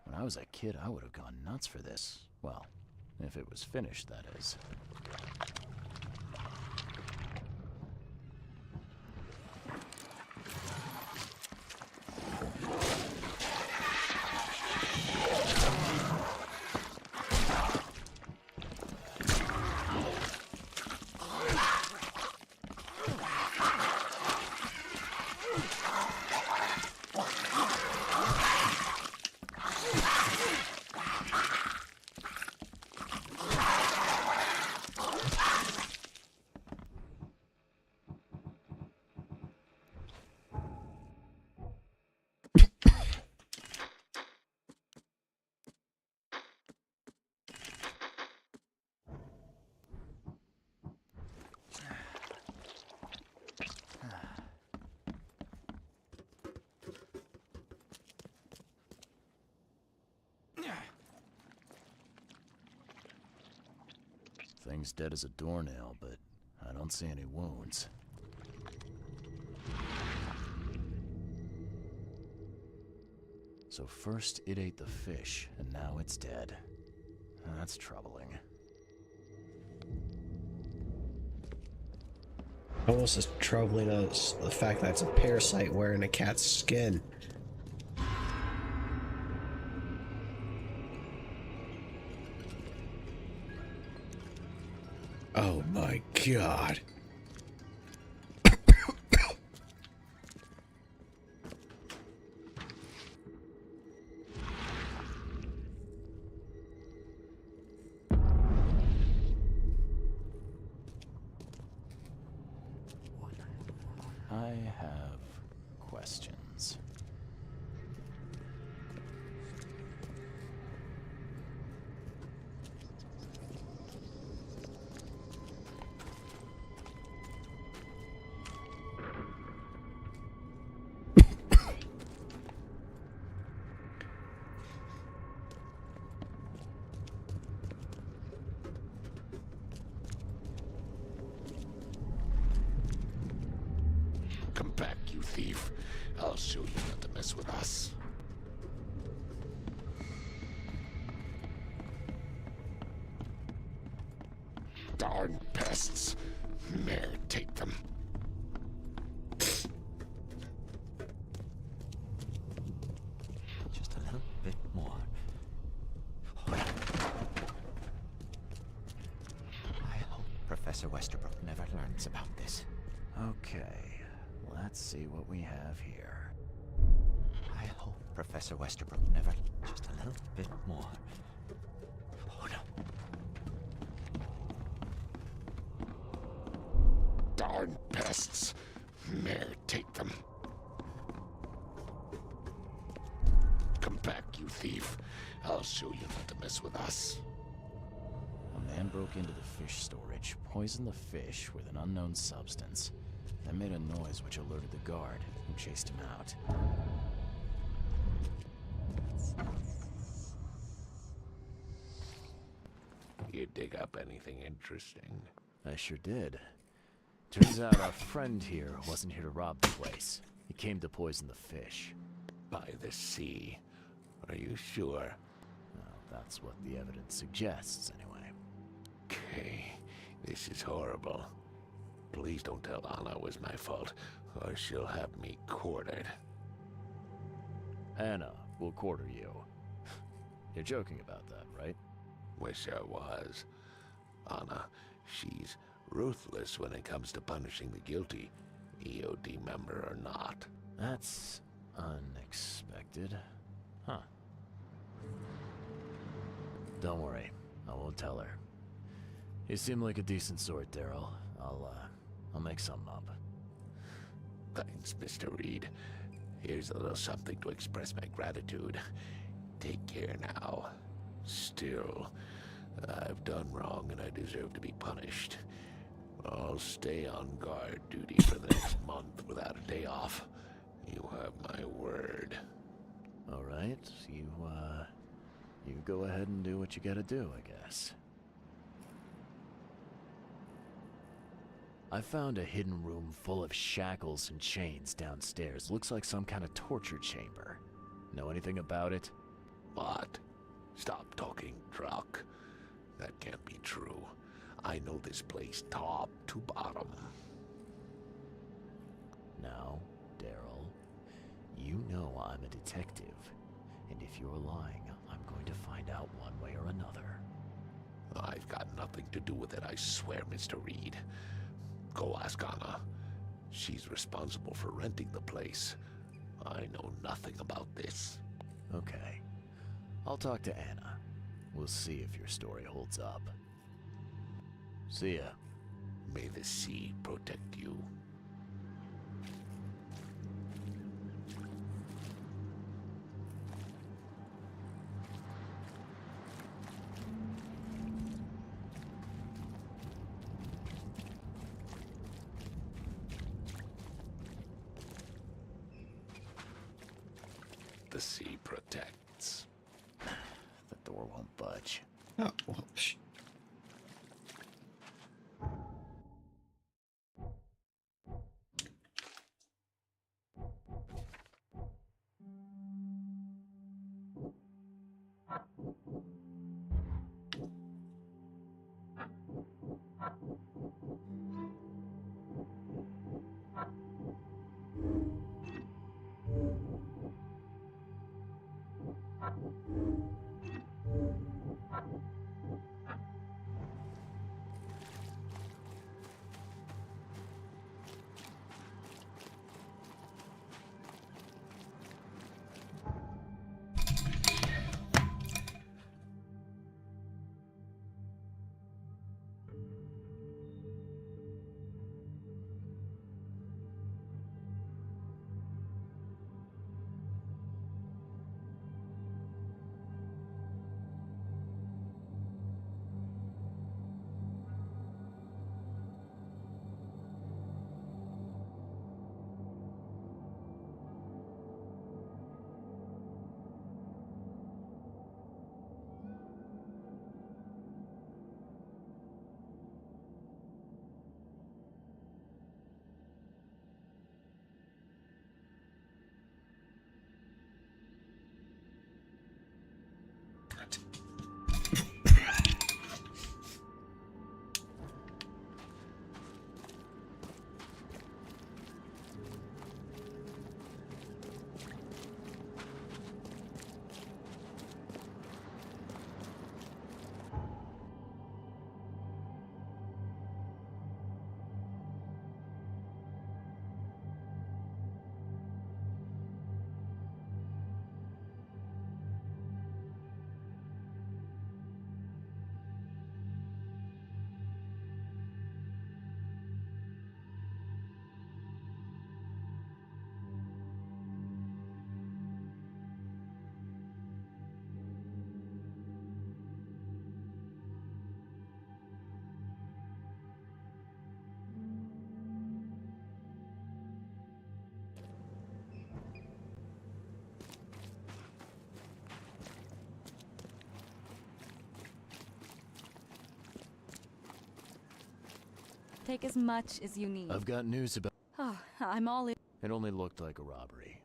When I was a kid, I would have gone nuts for this. Well, if it was finished, that is. Thing's dead as a doornail, but I don't see any wounds. So first it ate the fish, and now it's dead. That's troubling. Almost as troubling as the fact that it's a parasite wearing a cat's skin. Oh my god. I have questions. I'll show you not to mess with us. Darn pests. There, take them. Just a little bit more. I hope Professor Westerbrook never learns about this. Okay, let's see what we have here. I hope Professor Westerbrook never... Just a little bit more. Oh no. Darn pests. There, take them. Come back, you thief. I'll show you not to mess with us. A man broke into the fish storage, poisoned the fish with an unknown substance, then made a noise which alerted the guard, who chased him out. You dig up anything interesting? I sure did. Turns out our friend here wasn't here to rob the place. He came to poison the fish. By the sea. Are you sure? Well, that's what the evidence suggests, anyway. Okay, this is horrible. Please don't tell Anna it was my fault, or she'll have me quartered. Anna will quarter you. You're joking about that, right? Wish I was. Anna, she's ruthless when it comes to punishing the guilty, EOD member or not. That's unexpected. Huh. Don't worry, I won't tell her. You seem like a decent sort, Daryl. I'll make something up. Thanks, Mr. Reed. Here's a little something to express my gratitude. Take care now. Still, I've done wrong and I deserve to be punished. I'll stay on guard duty for the next month without a day off. You have my word. All right, you go ahead and do what you gotta do, I guess. I found a hidden room full of shackles and chains downstairs. Looks like some kind of torture chamber. Know anything about it? What? Stop talking truck. That can't be true. I know this place top to bottom. Now, Daryl, you know I'm a detective. And if you're lying, I'm going to find out one way or another. I've got nothing to do with it, I swear, Mr. Reed. Go ask Anna. She's responsible for renting the place. I know nothing about this. Okay. I'll talk to Anna. We'll see if your story holds up. See ya. May the sea protect you. The sea protects. The door won't budge. Oh, well, Take as much as you need. I've got news about... Oh, I'm all in. It only looked like a robbery.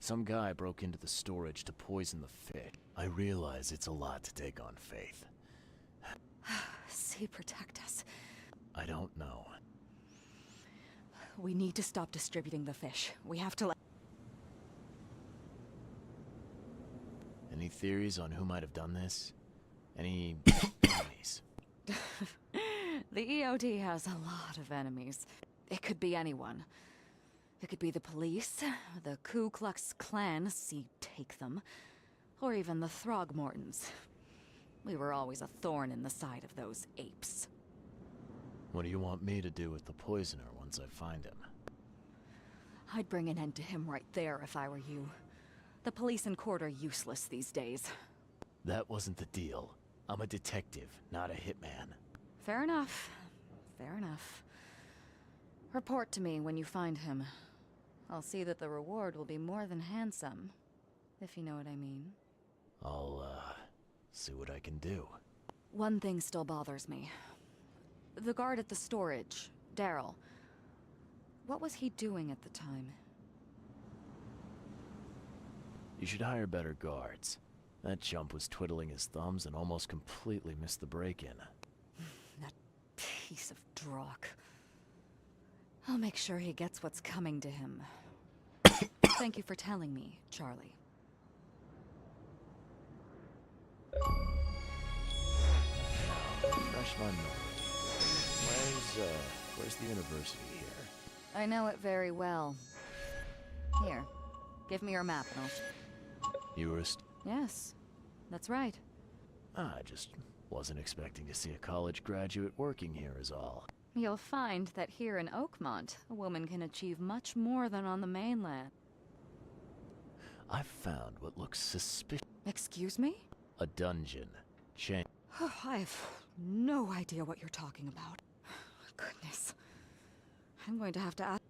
Some guy broke into the storage to poison the fish. I realize it's a lot to take on Faith. See, protect us. I don't know. We need to stop distributing the fish. We have to let... Any theories on who might have done this? Any enemies? The EOD has a lot of enemies. It could be anyone. It could be the police, the Ku Klux Klan, see, take them, or even the Throgmortons. We were always a thorn in the side of those apes. What do you want me to do with the poisoner once I find him? I'd bring an end to him right there if I were you. The police and court are useless these days. That wasn't the deal. I'm a detective, not a hitman. Fair enough. Fair enough. Report to me when you find him. I'll see that the reward will be more than handsome, if you know what I mean. I'll, see what I can do. One thing still bothers me. The guard at the storage, Daryl. What was he doing at the time? You should hire better guards. That chump was twiddling his thumbs and almost completely missed the break-in. That piece of drock. I'll make sure he gets what's coming to him. Thank you for telling me, Charlie. Refresh my memory. Where's the university here? I know it very well. Here, give me your map and I'll... You were Yes, that's right. I just wasn't expecting to see a college graduate working here is all. You'll find that here in Oakmont, a woman can achieve much more than on the mainland. I've found what looks suspicious. Excuse me? A dungeon. I have no idea what you're talking about. Goodness. I'm going to have to ask...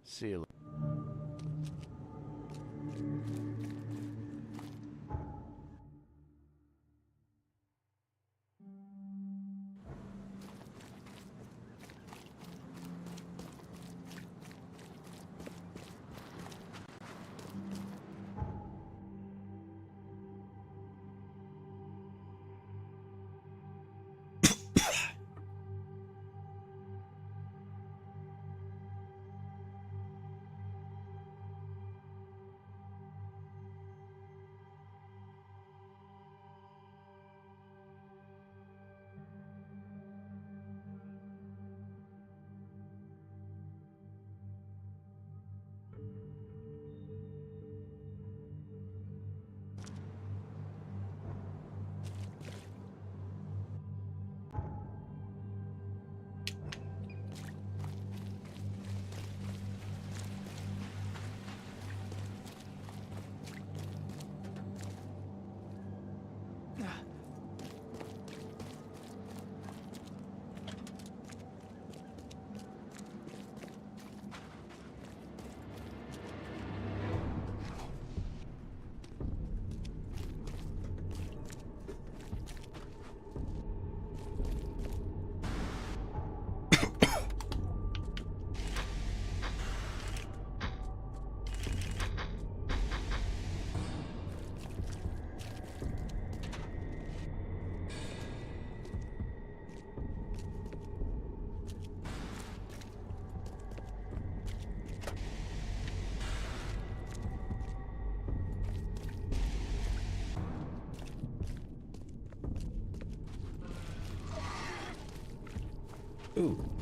See you later. Ooh.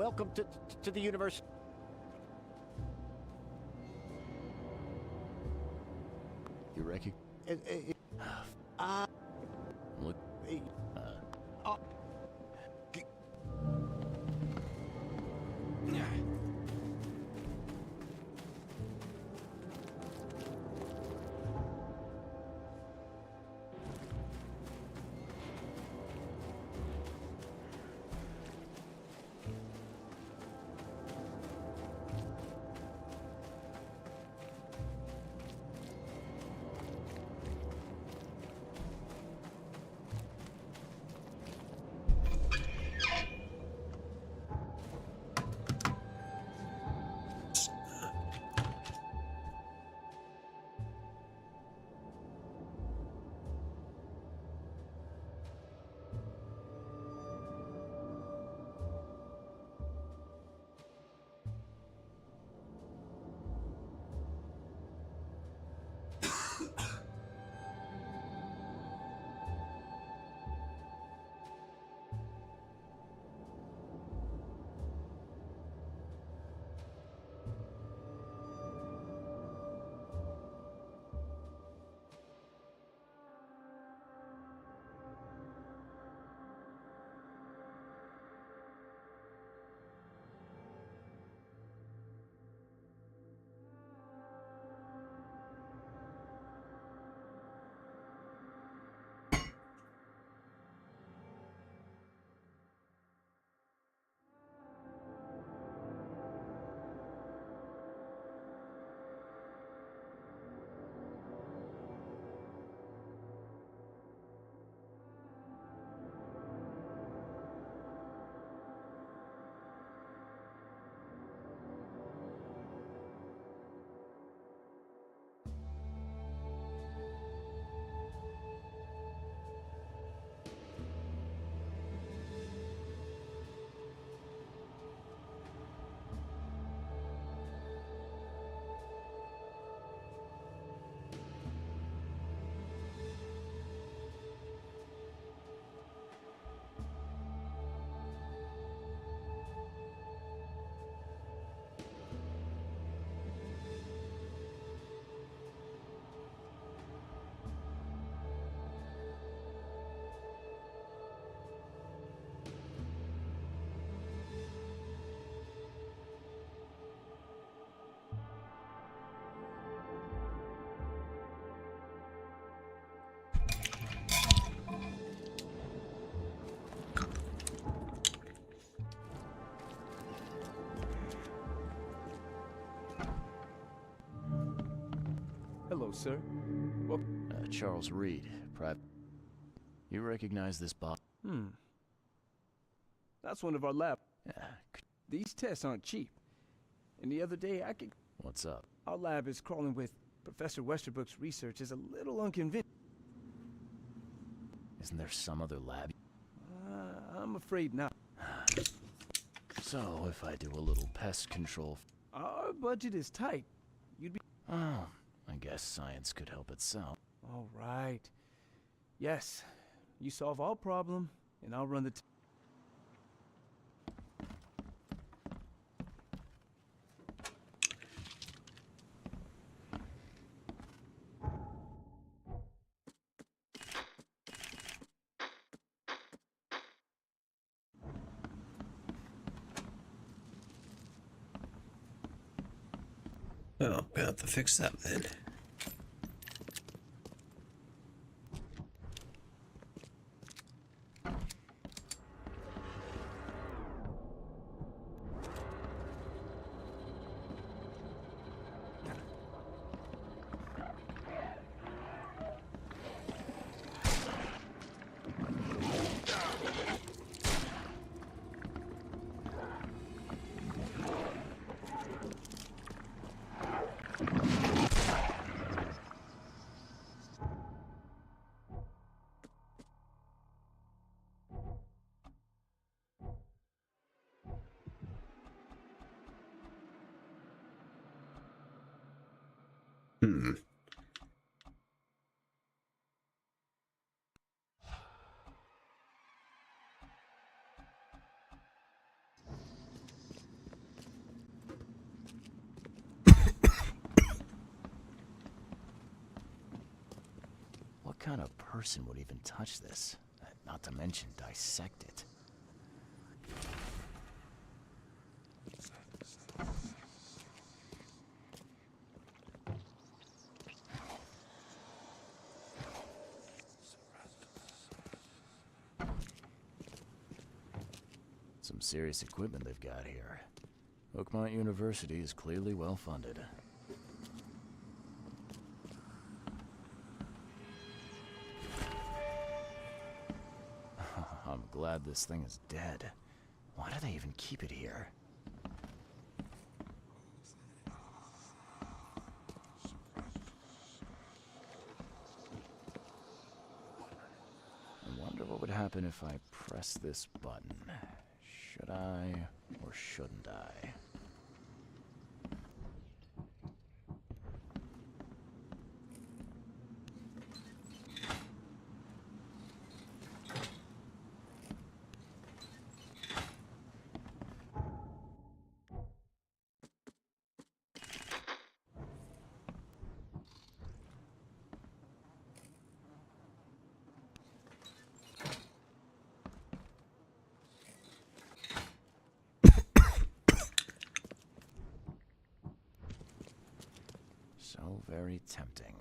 welcome to the universe. You reckon? Look. Hello, sir. Well, Charles Reed, private. You recognize this box? That's one of our lab. Yeah. These tests aren't cheap. And the other day, I could... What's up? Our lab is crawling with Professor Westerbrook's research is a little unconvincing. Isn't there some other lab? I'm afraid not. So, if I do a little pest control... Our budget is tight. You'd be... Oh, I guess science could help itself. All right. Yes. You solve our problem, and I'll run the... Oh, gonna have to fix that then. kind of person would even touch this? Not to mention dissect it. Some serious equipment they've got here. Oakmont University is clearly well funded. I'm glad this thing is dead. Why do they even keep it here? I wonder what would happen if I press this button. Should I or shouldn't I? So very tempting.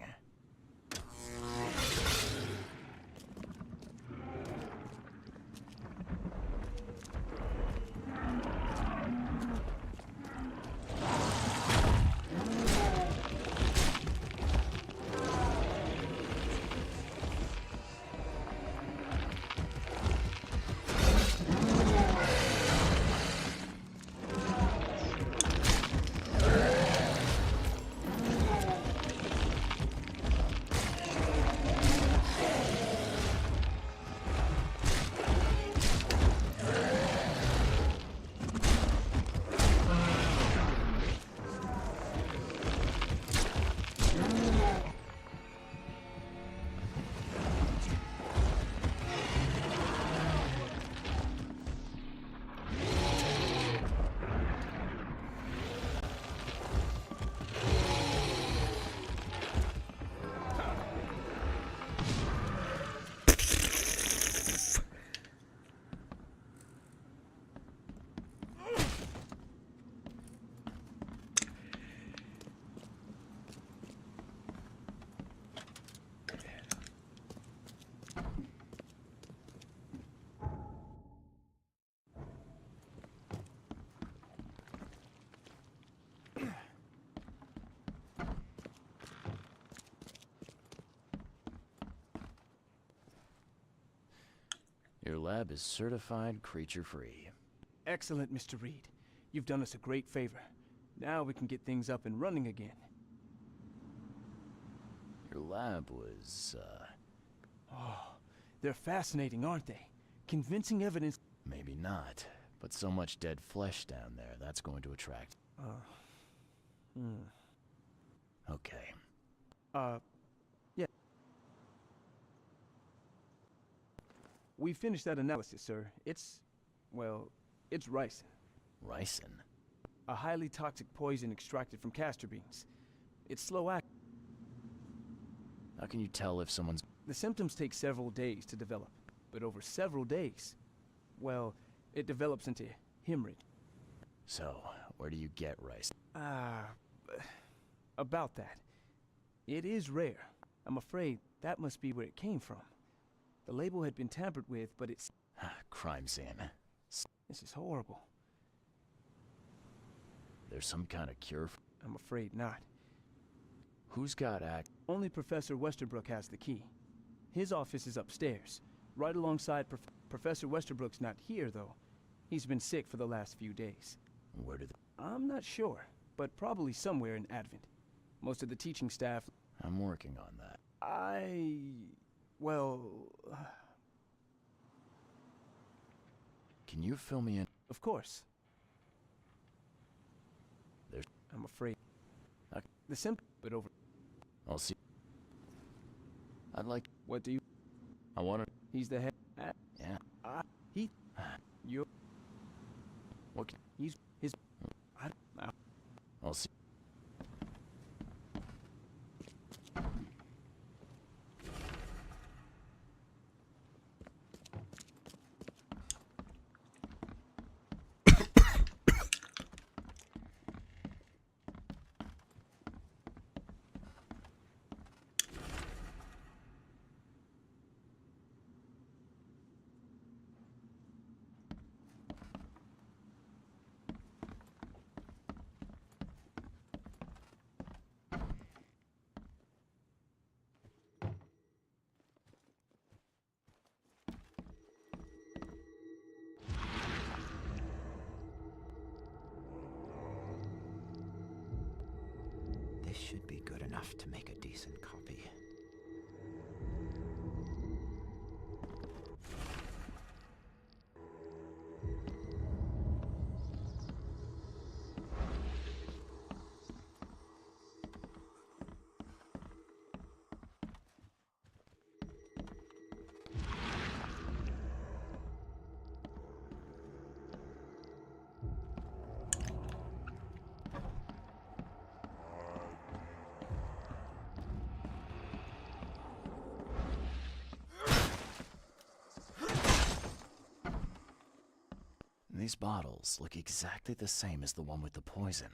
Your lab is certified creature-free. Excellent, Mr. Reed. You've done us a great favor. Now we can get things up and running again. Your lab was, Oh, they're fascinating, aren't they? Convincing evidence. maybe not. But so much dead flesh down there, that's going to attract. Okay. Yeah. We finished that analysis, sir. It's ricin. Ricin? A highly toxic poison extracted from castor beans. It's slow act. How can you tell if someone's... The symptoms take several days to develop, but over several days, well, it develops into hemorrhage. So, where do you get rice? About that. It is rare. I'm afraid that must be where it came from. The label had been tampered with, but it's... Crime scene. This is horrible. There's some kind of cure for... I'm afraid not. Who's got Only Professor Westerbrook has the key. His office is upstairs, right alongside Professor Westerbrook's not here, though. He's been sick for the last few days. Where did I'm not sure, but probably somewhere in Advent. Most of the teaching staff... I'm working on that. Can you fill me in? Of course. I'm afraid. But over... I'll see. I'd like... What do you... I want to... He's the head... Yeah. You... What can... He's... His... I'll see. This should be good enough to make a decent copy. These bottles look exactly the same as the one with the poison.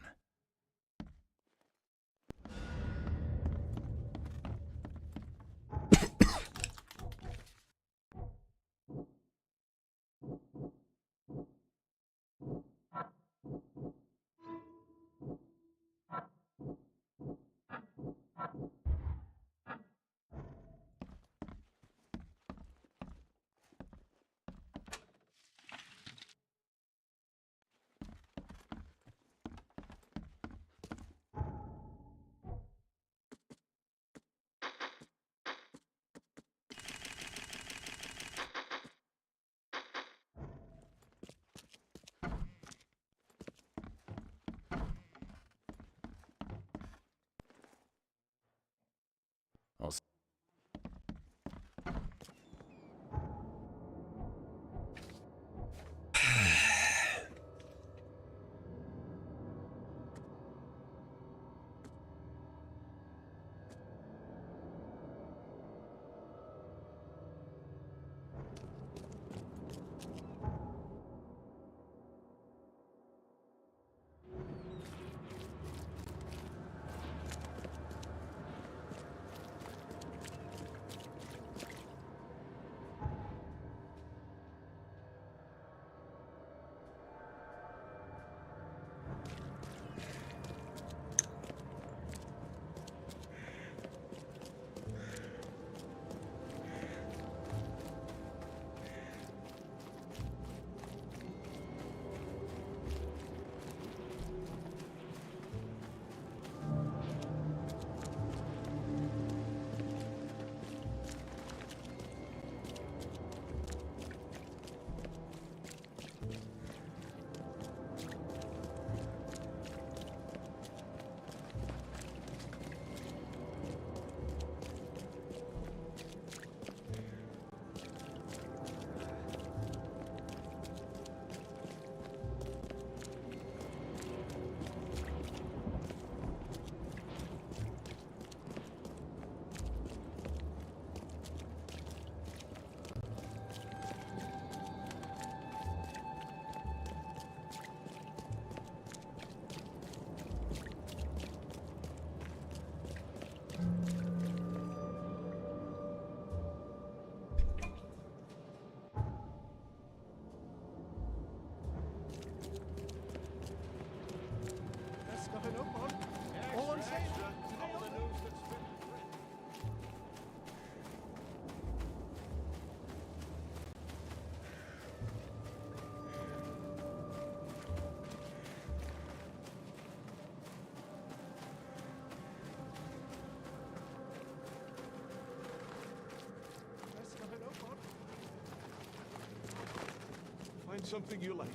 Find something you like.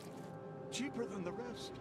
Cheaper than the rest.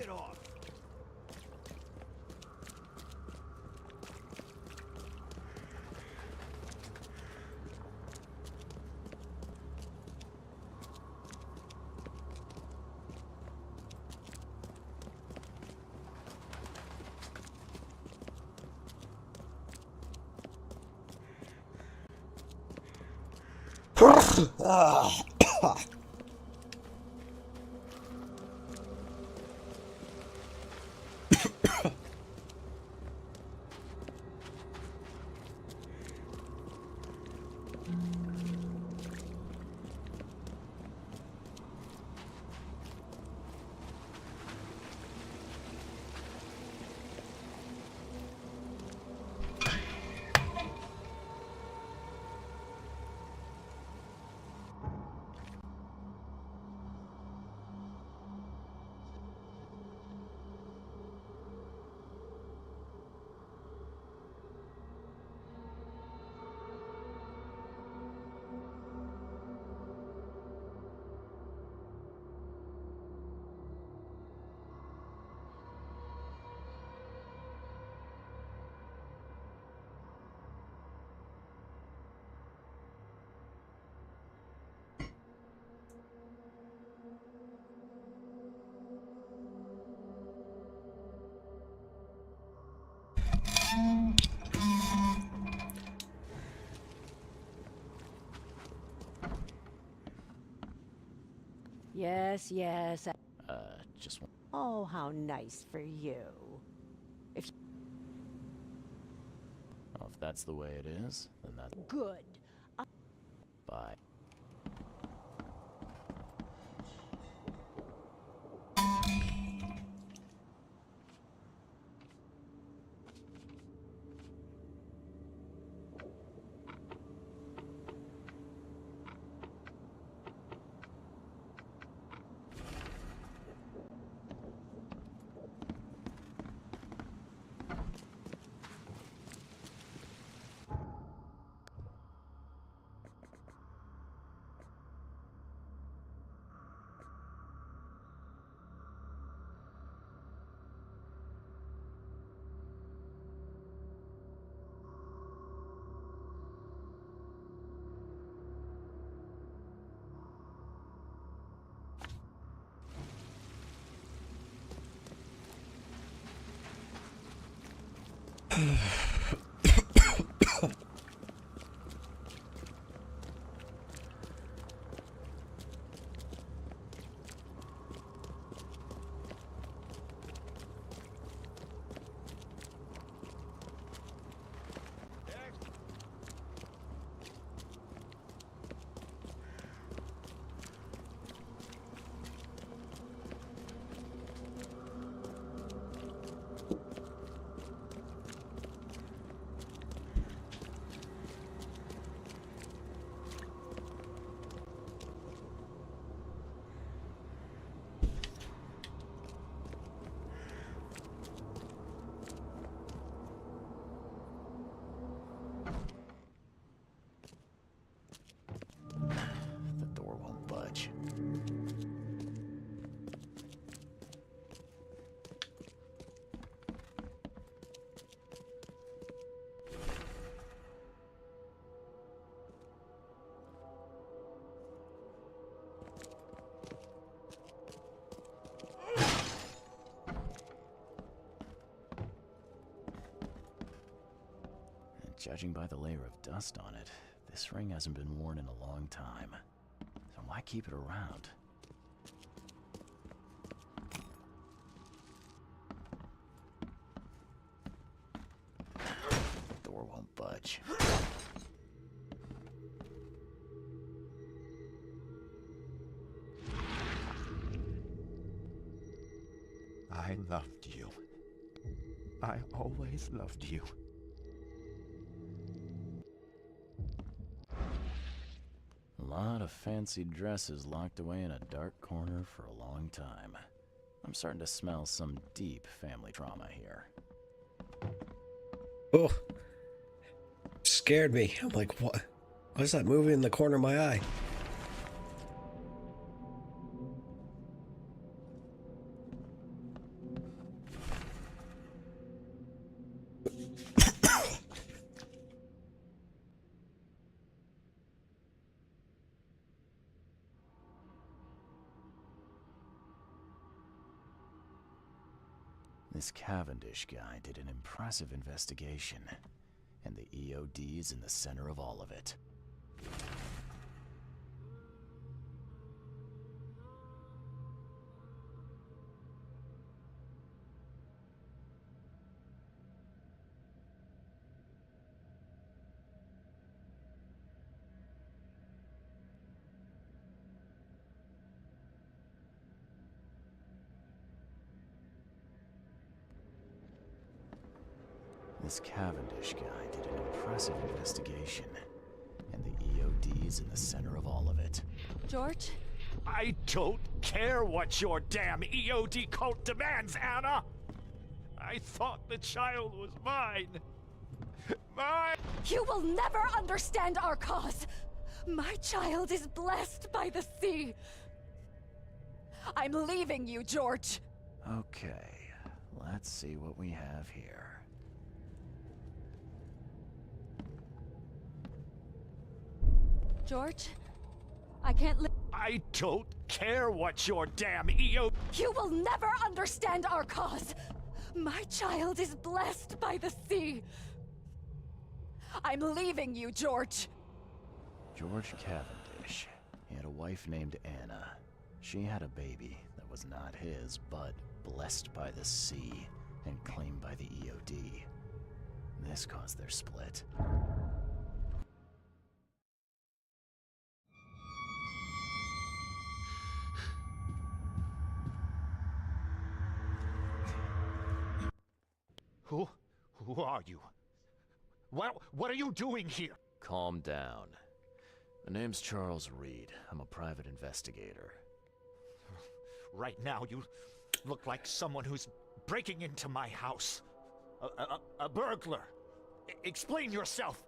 it off. Ah. Yes, yes. Just one. Oh, how nice for you. If Well, if that's the way it is, then that's good. bye. The door won't budge. Judging by the layer of dust on it, this ring hasn't been worn in a long time. So why keep it around? The door won't budge. I loved you. I always loved you. A lot of fancy dresses locked away in a dark corner for a long time. I'm starting to smell some deep family trauma here. Oh, scared me. I'm like, what? What's that moving in the corner of my eye? This Cavendish guy did an impressive investigation, and the EOD is in the center of all of it. This Cavendish guy did an impressive investigation, and the EOD is in the center of all of it. George? I don't care what your damn EOD cult demands, Anna! I thought the child was mine. Mine! You will never understand our cause! My child is blessed by the sea! I'm leaving you, George! Okay, let's see what we have here. George? I can't live. I don't care what your damn EOD. You will never understand our cause! My child is blessed by the sea! I'm leaving you, George! George Cavendish. He had a wife named Anna. She had a baby that was not his, but blessed by the sea and claimed by the EOD. This caused their split. Who are you? What are you doing here? Calm down. My name's Charles Reed. I'm a private investigator. Right now, you look like someone who's breaking into my house. A burglar. Explain yourself.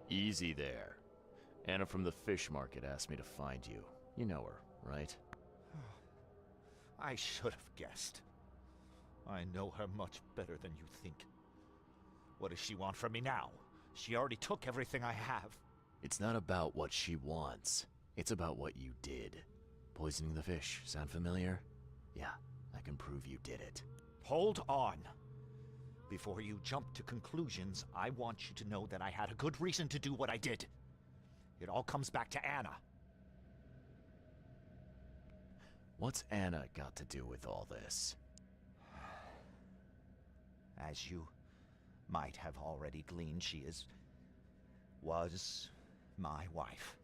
Easy there. Anna from the fish market asked me to find you. You know her, right? I should have guessed. I know her much better than you think. What does she want from me now? She already took everything I have. It's not about what she wants. It's about what you did. Poisoning the fish. Sound familiar? Yeah, I can prove you did it. Hold on. Before you jump to conclusions, I want you to know that I had a good reason to do what I did. It all comes back to Anna. What's Anna got to do with all this? As you might have already gleaned, she was my wife.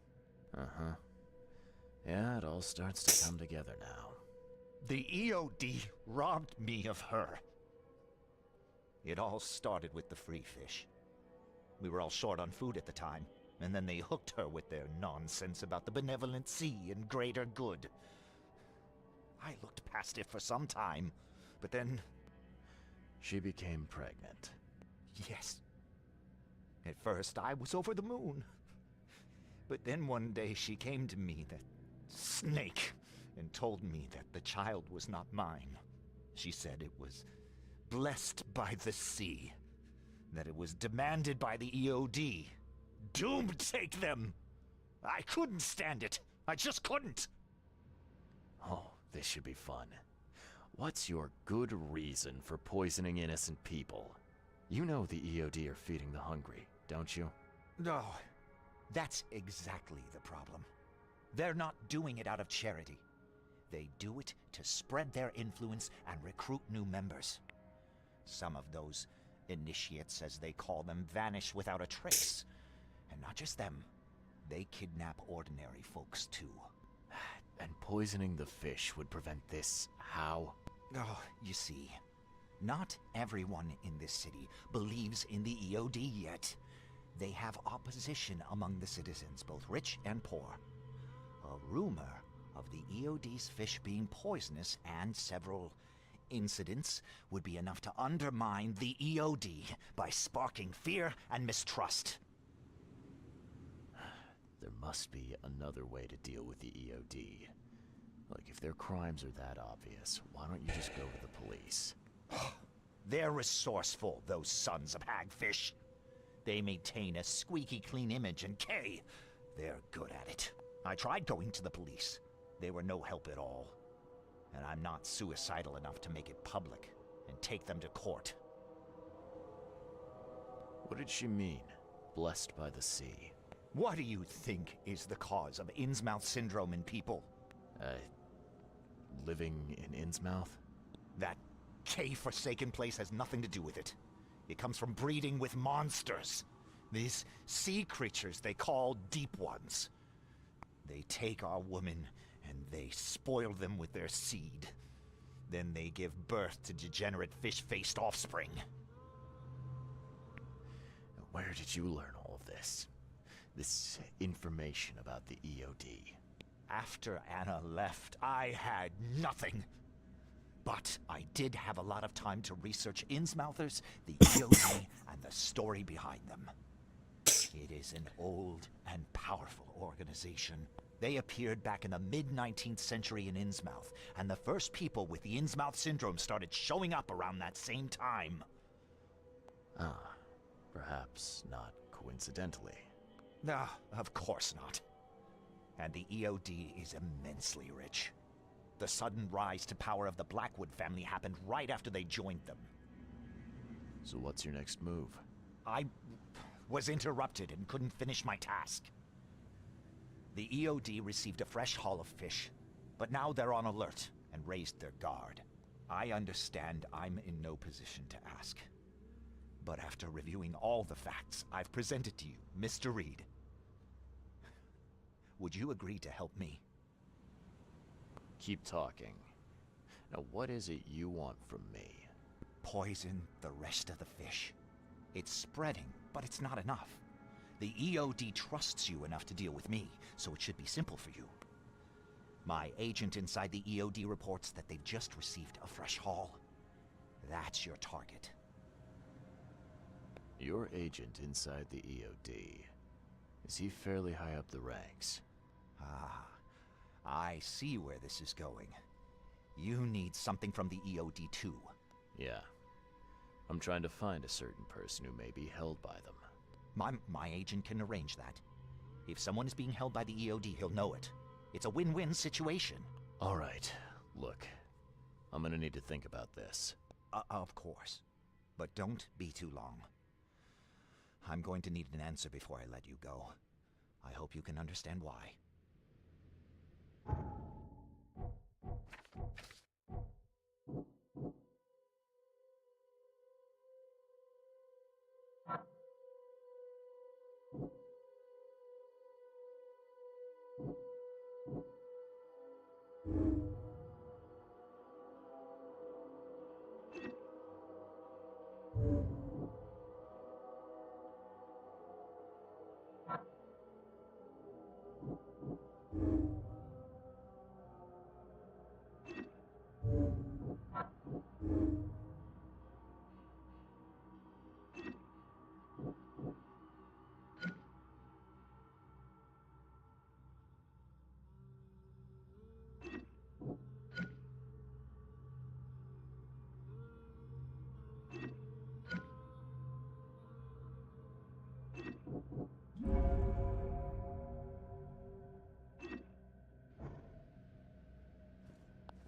Uh-huh. Yeah, it all starts to come together now. The EOD robbed me of her. It all started with the free fish. We were all short on food at the time, and then they hooked her with their nonsense about the benevolent sea and greater good. I looked past it for some time, but then... She became pregnant. Yes. At first, I was over the moon. But then one day she came to me, that snake, and told me that the child was not mine. She said it was blessed by the sea, that it was demanded by the EOD. Doomed take them! I couldn't stand it. I just couldn't. Oh, this should be fun. What's your good reason for poisoning innocent people? You know the EOD are feeding the hungry, don't you? No, that's exactly the problem. They're not doing it out of charity. They do it to spread their influence and recruit new members. Some of those initiates, as they call them, vanish without a trace. And not just them, they kidnap ordinary folks too. And poisoning the fish would prevent this. How? Oh, you see, not everyone in this city believes in the EOD yet. They have opposition among the citizens, both rich and poor. A rumor of the EOD's fish being poisonous and several incidents would be enough to undermine the EOD by sparking fear and mistrust. There must be another way to deal with the EOD. Like, if their crimes are that obvious, why don't you just go to the police? They're resourceful, those sons of hagfish. They maintain a squeaky clean image, and they're good at it. I tried going to the police. They were no help at all. And I'm not suicidal enough to make it public and take them to court. What did she mean, blessed by the sea? What do you think is the cause of Innsmouth syndrome in people? Living in Innsmouth? That K-forsaken place has nothing to do with it. It comes from breeding with monsters. These sea creatures they call Deep Ones. They take our women and they spoil them with their seed. Then they give birth to degenerate fish-faced offspring. Where did you learn all of this? This information about the EOD? After Anna left, I had nothing. But I did have a lot of time to research Innsmouthers, the EOD, and the story behind them. It is an old and powerful organization. They appeared back in the mid-19th century in Innsmouth, and the first people with the Innsmouth syndrome started showing up around that same time. Ah, perhaps not coincidentally. Nah, of course not. And the EOD is immensely rich. The sudden rise to power of the Blackwood family happened right after they joined them. So what's your next move? I was interrupted and couldn't finish my task. The EOD received a fresh haul of fish, but now they're on alert and raised their guard. I understand I'm in no position to ask. But after reviewing all the facts I've presented to you, Mr. Reed, would you agree to help me? Keep talking. Now what is it you want from me? Poison the rest of the fish. It's spreading, but it's not enough. The EOD trusts you enough to deal with me, so it should be simple for you. My agent inside the EOD reports that they've just received a fresh haul. That's your target. Your agent inside the EOD. Is he fairly high up the ranks? Ah, I see where this is going. You need something from the EOD too. Yeah. I'm trying to find a certain person who may be held by them. My agent can arrange that. If someone is being held by the EOD, he'll know it. It's a win-win situation. All right. Look, I'm gonna need to think about this. Of course. But don't be too long. I'm going to need an answer before I let you go. I hope you can understand why.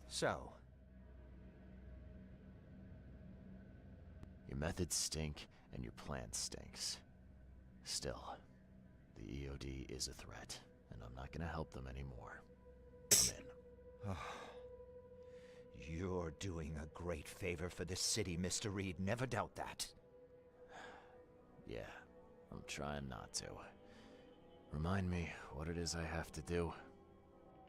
So, your methods stink and your plan stinks. Still, the EOD is a threat, and I'm not gonna help them anymore. I'm in. You're doing a great favor for this city, Mr. Reed. Never doubt that. Yeah, I'm trying not to. Remind me what it is I have to do.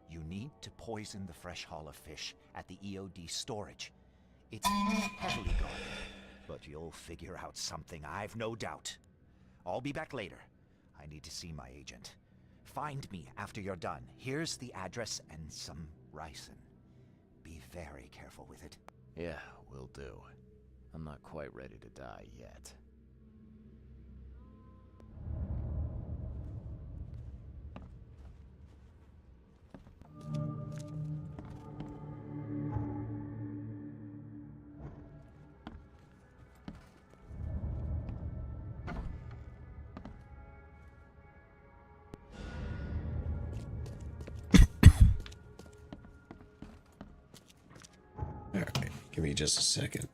You need to poison the fresh haul of fish at the EOD storage. It's heavily guarded, but you'll figure out something, I've no doubt. I'll be back later. I need to see my agent. Find me after you're done. Here's the address and some ricin. Be very careful with it. Yeah, will do. I'm not quite ready to die yet. just a second.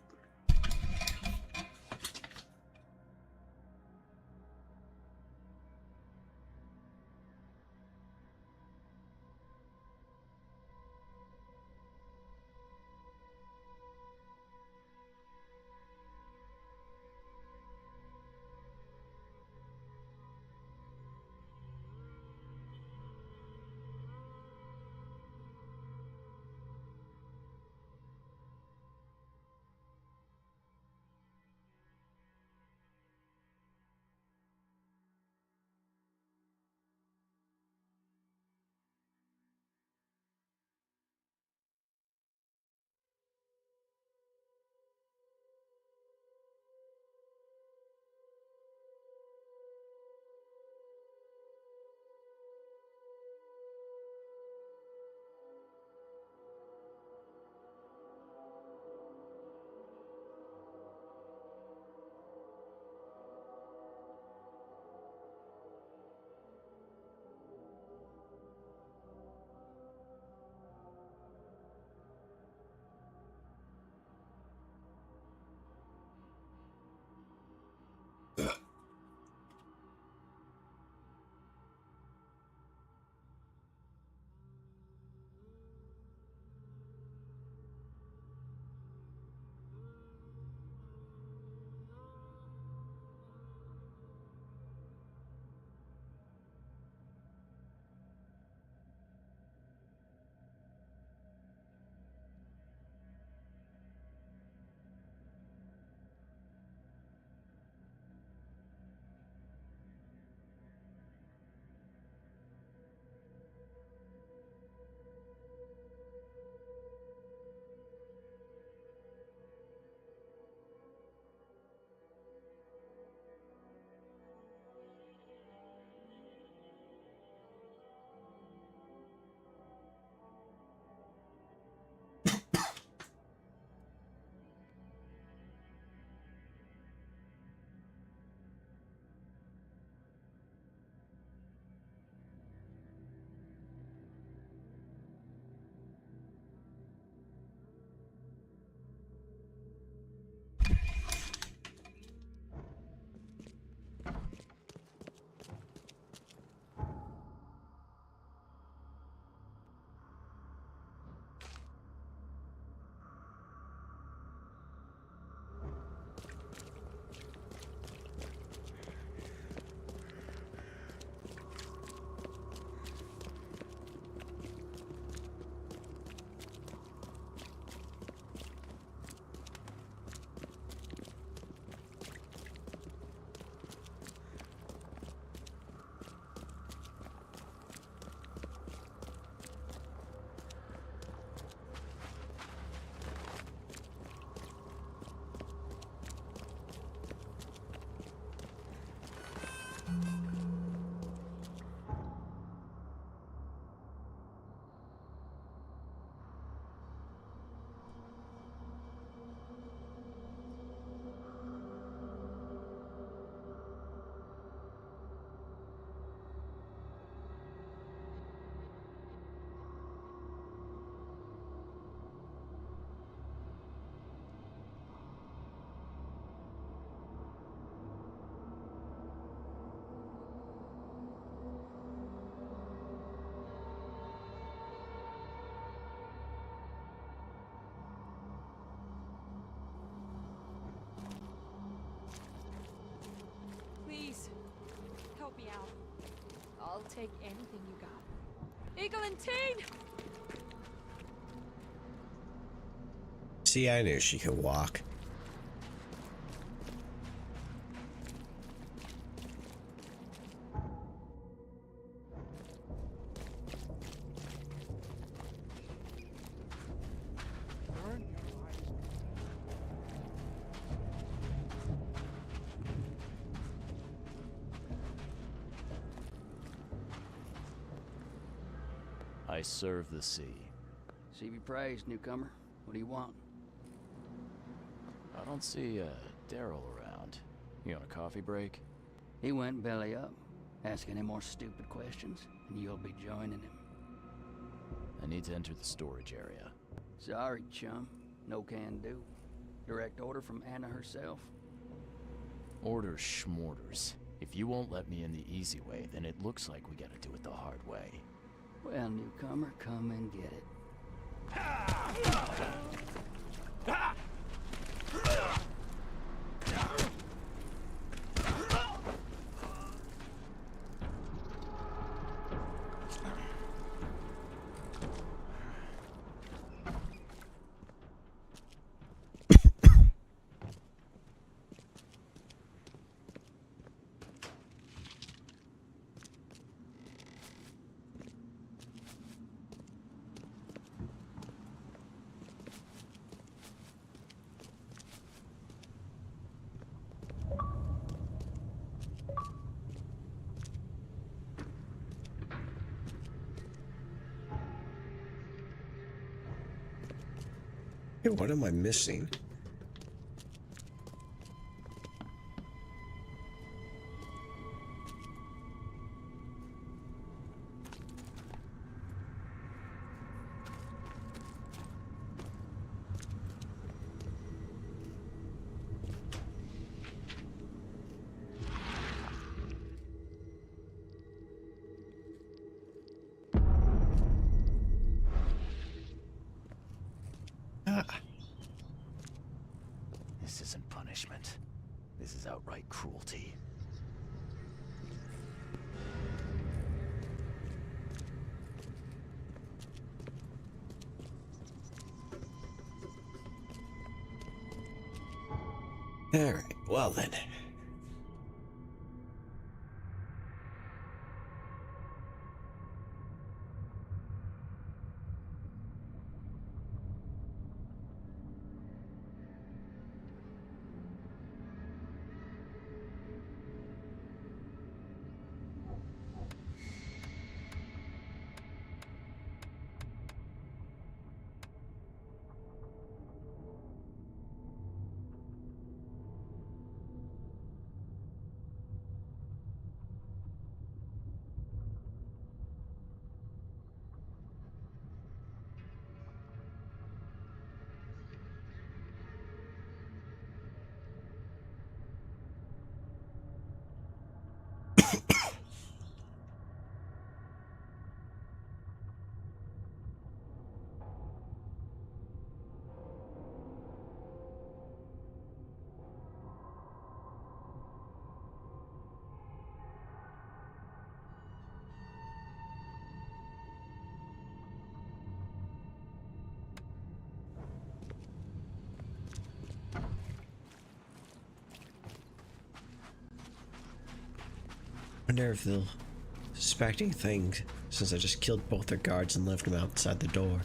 Please, help me out. I'll take anything you got. Eglantine! See, I knew she could walk. I serve the sea. Sea be praised, newcomer. What do you want? I don't see Daryl around. You on a coffee break? He went belly up. Ask any more stupid questions, and you'll be joining him. I need to enter the storage area. Sorry, chum. No can do. Direct order from Anna herself? Orders schmorders. If you won't let me in the easy way, then it looks like we gotta do it the hard way. Well, newcomer, come and get it. Hey, what am I missing? This isn't punishment. This is outright cruelty. Alright, well then. I wonder if they'll suspect anything since I just killed both their guards and left them outside the door.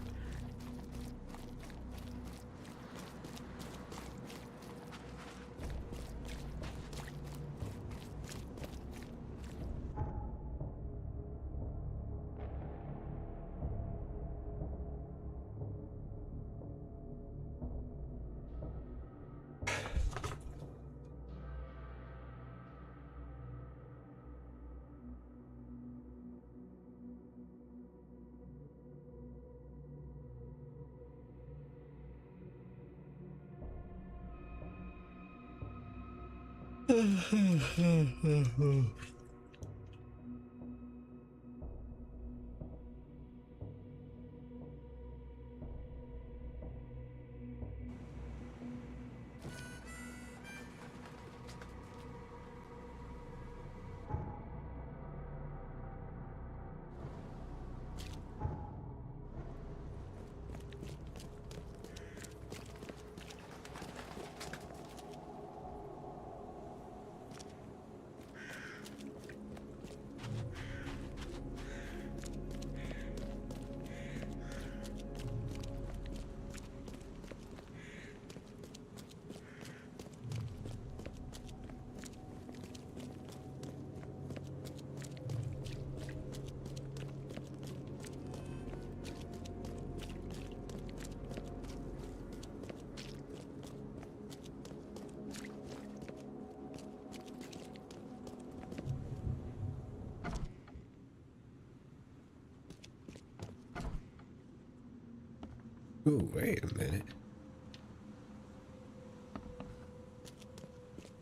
Ooh, wait a minute.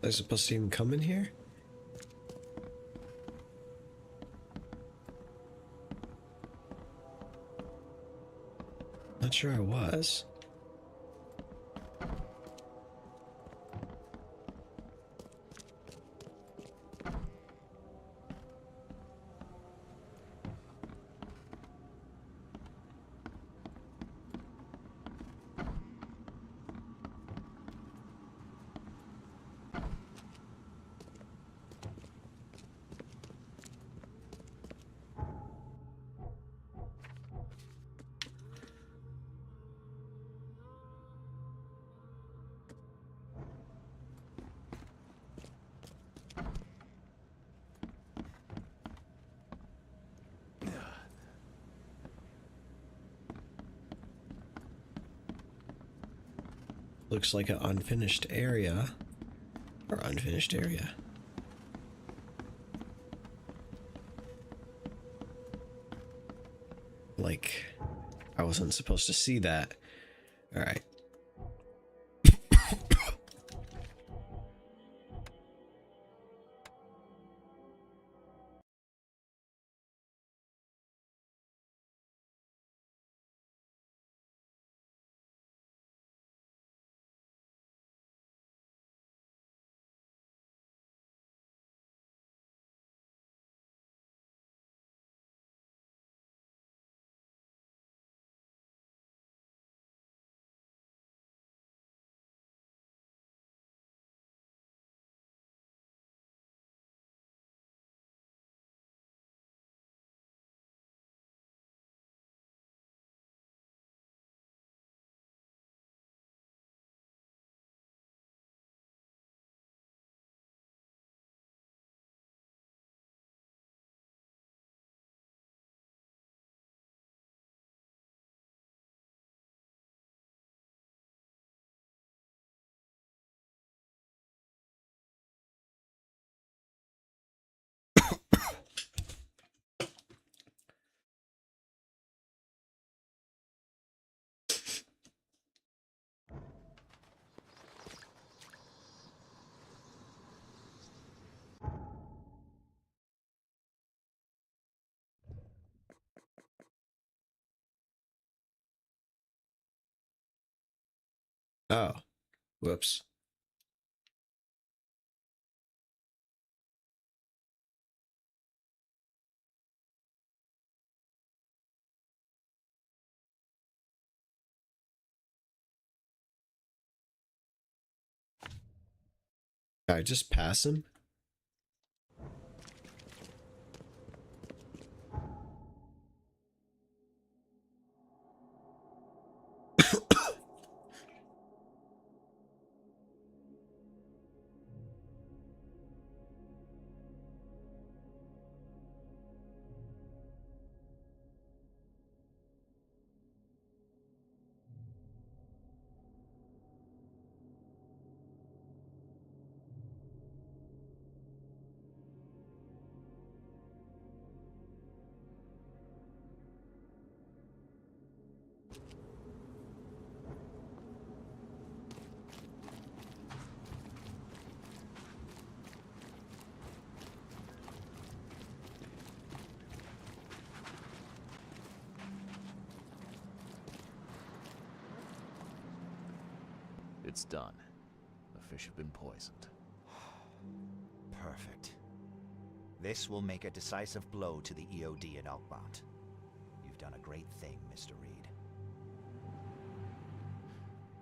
Was I supposed to even come in here? Not sure I was. Looks like an unfinished area. Or unfinished area. Like, I wasn't supposed to see that. Alright. Oh. Whoops. Did I just pass him? It's done. The fish have been poisoned. Perfect. This will make a decisive blow to the EOD in Oakmont. You've done a great thing, Mr. Reed.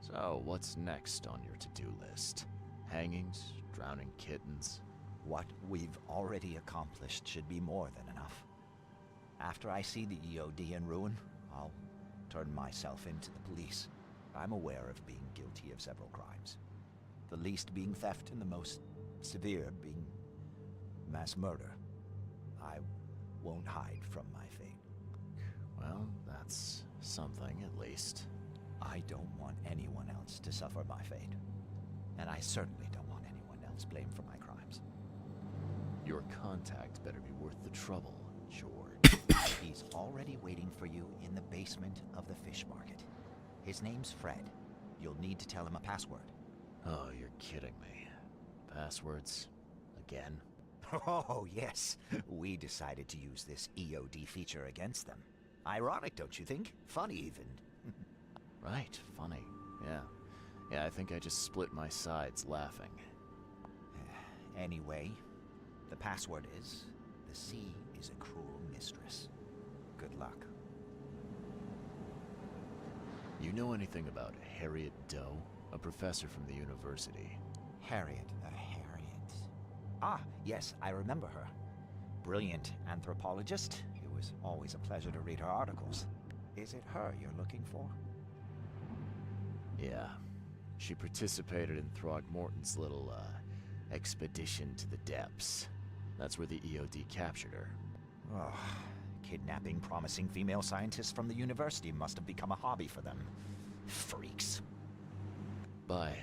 So, what's next on your to-do list? Hangings? Drowning kittens? What we've already accomplished should be more than enough. After I see the EOD in ruin, I'll turn myself into the police. I'm aware of being guilty of several crimes. The least being theft and the most severe being mass murder. I won't hide from my fate. Well, that's something at least. I don't want anyone else to suffer my fate. And I certainly don't want anyone else blamed for my crimes. Your contact better be worth the trouble, George. He's already waiting for you in the basement of the fish market. His name's Fred. You'll need to tell him a password. Oh, you're kidding me. passwords. Again. Oh, yes. We decided to use this EOD feature against them. Ironic, don't you think? Funny, even. Right, funny. Yeah. Yeah, I think I just split my sides laughing. Anyway, the password is, the sea is a cruel mistress. Good luck. You know anything about Harriet Doe? A professor from the university. Harriet. Ah, yes, I remember her. Brilliant anthropologist. It was always a pleasure to read her articles. Is it her you're looking for? Yeah. She participated in Throgmorton's little, expedition to the depths. That's where the EOD captured her. Oh, kidnapping promising female scientists from the university must have become a hobby for them. Freaks. Bye.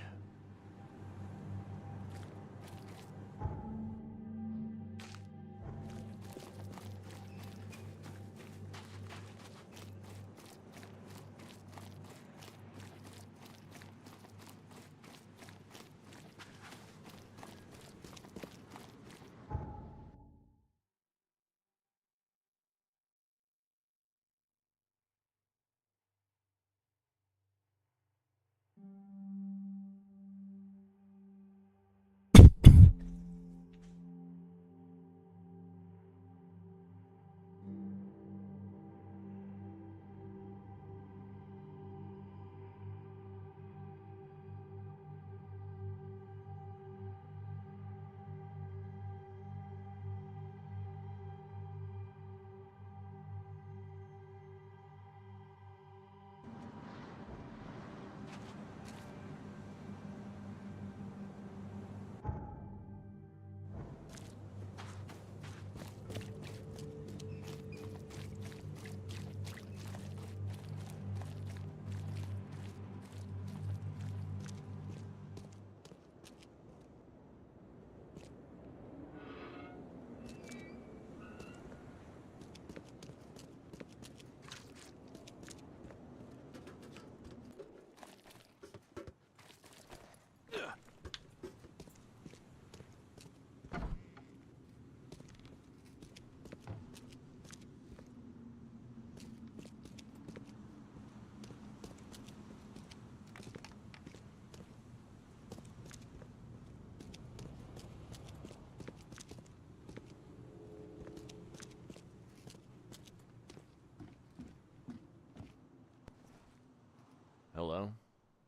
Hello?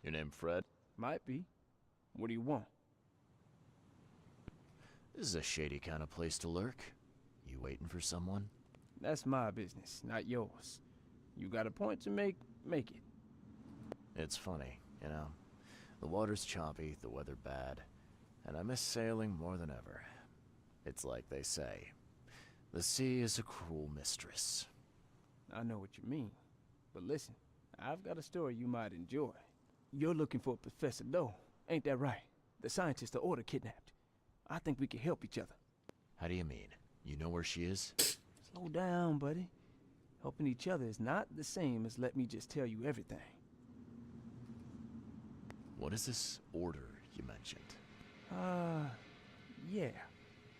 Your name Fred? Might be. What do you want? This is a shady kind of place to lurk. You waiting for someone? That's my business, not yours. You got a point to make it. It's funny, you know. The water's choppy, the weather bad, and I miss sailing more than ever. It's like they say, the sea is a cruel mistress. I know what you mean. But listen, I've got a story you might enjoy. You're looking for Professor Doe, ain't that right? The scientist the Order kidnapped. I think we can help each other. How do you mean? You know where she is? Slow down, buddy. Helping each other is not the same as let me just tell you everything. What is this order you mentioned? Yeah.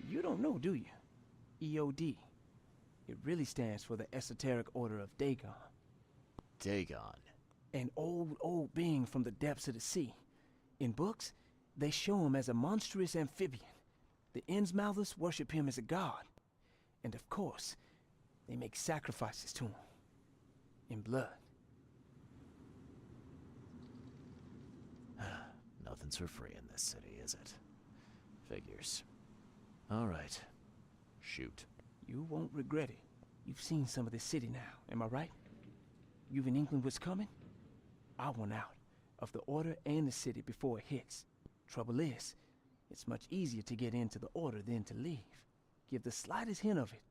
You don't know, do you? EOD. It really stands for the Esoteric Order of Dagon. Dagon? An old being from the depths of the sea. In books, they show him as a monstrous amphibian. The Innsmouthers worship him as a god. And of course, they make sacrifices to him. In blood. Nothing's for free in this city, is it? Figures. All right. Shoot. You won't regret it. You've seen some of this city now, am I right? You've an inkling what's coming? I want out of the Order and the city before it hits. Trouble is, it's much easier to get into the Order than to leave. Give the slightest hint of it.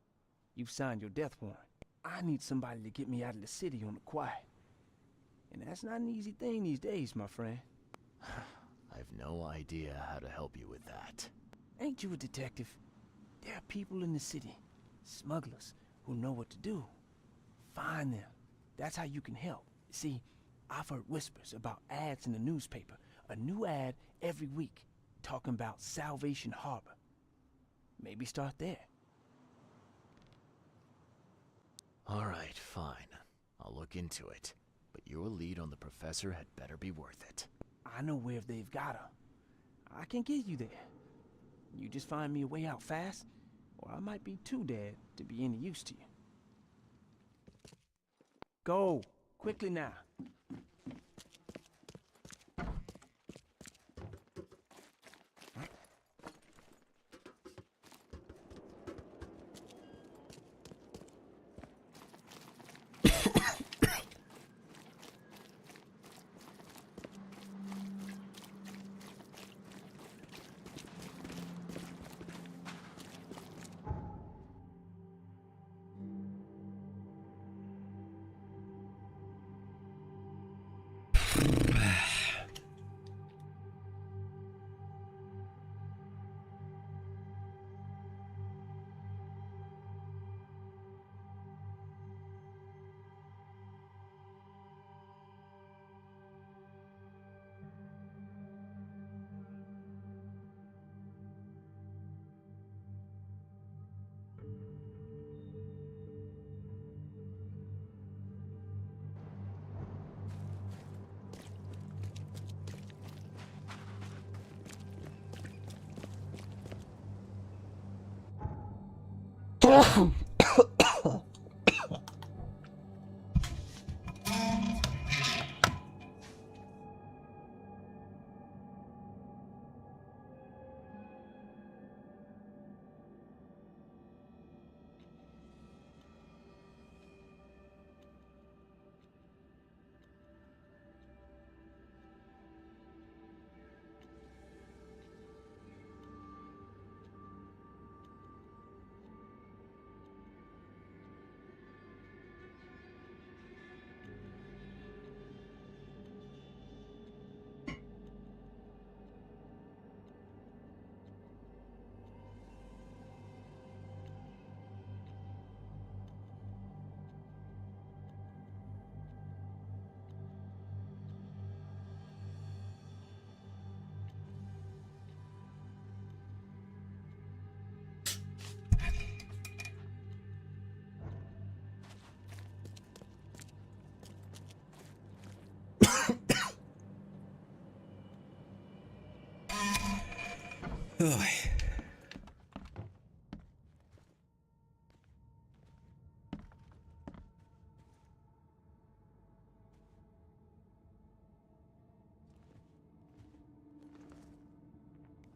You've signed your death warrant. I need somebody to get me out of the city on the quiet. And that's not an easy thing these days, my friend. I've no idea how to help you with that. Ain't you a detective? There are people in the city, smugglers, who know what to do. Find them. That's how you can help. See, I've heard whispers about ads in the newspaper. A new ad every week. talking about Salvation Harbor. Maybe start there. Alright, fine. I'll look into it. But your lead on the professor had better be worth it. I know where they've got her. I can get you there. You just find me a way out fast, or I might be too dead to be any use to you. Go, quickly now. Oh.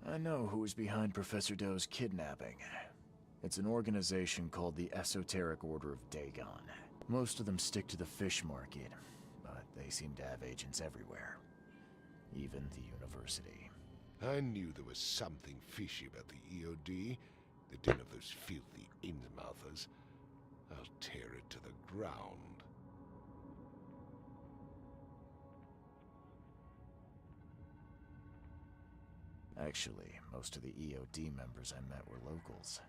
I know who is behind Professor Doe's kidnapping. It's an organization called the Esoteric Order of Dagon. Most of them stick to the fish market, but they seem to have agents everywhere. Even the university. I knew there was something fishy about the EOD. The den of those filthy Innsmouthers. I'll tear it to the ground. Actually, most of the EOD members I met were locals.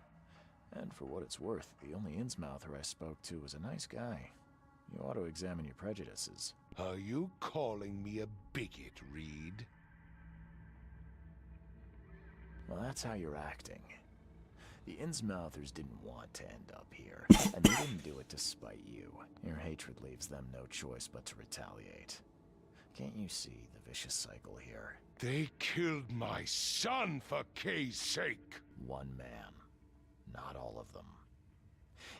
And for what it's worth, the only Innsmouther I spoke to was a nice guy. You ought to examine your prejudices. Are you calling me a bigot, Reed? Well, that's how you're acting. The Innsmouthers didn't want to end up here, and they didn't do it to spite you. Your hatred leaves them no choice but to retaliate. Can't you see the vicious cycle here? They killed my son, for Kay's sake! One man, not all of them.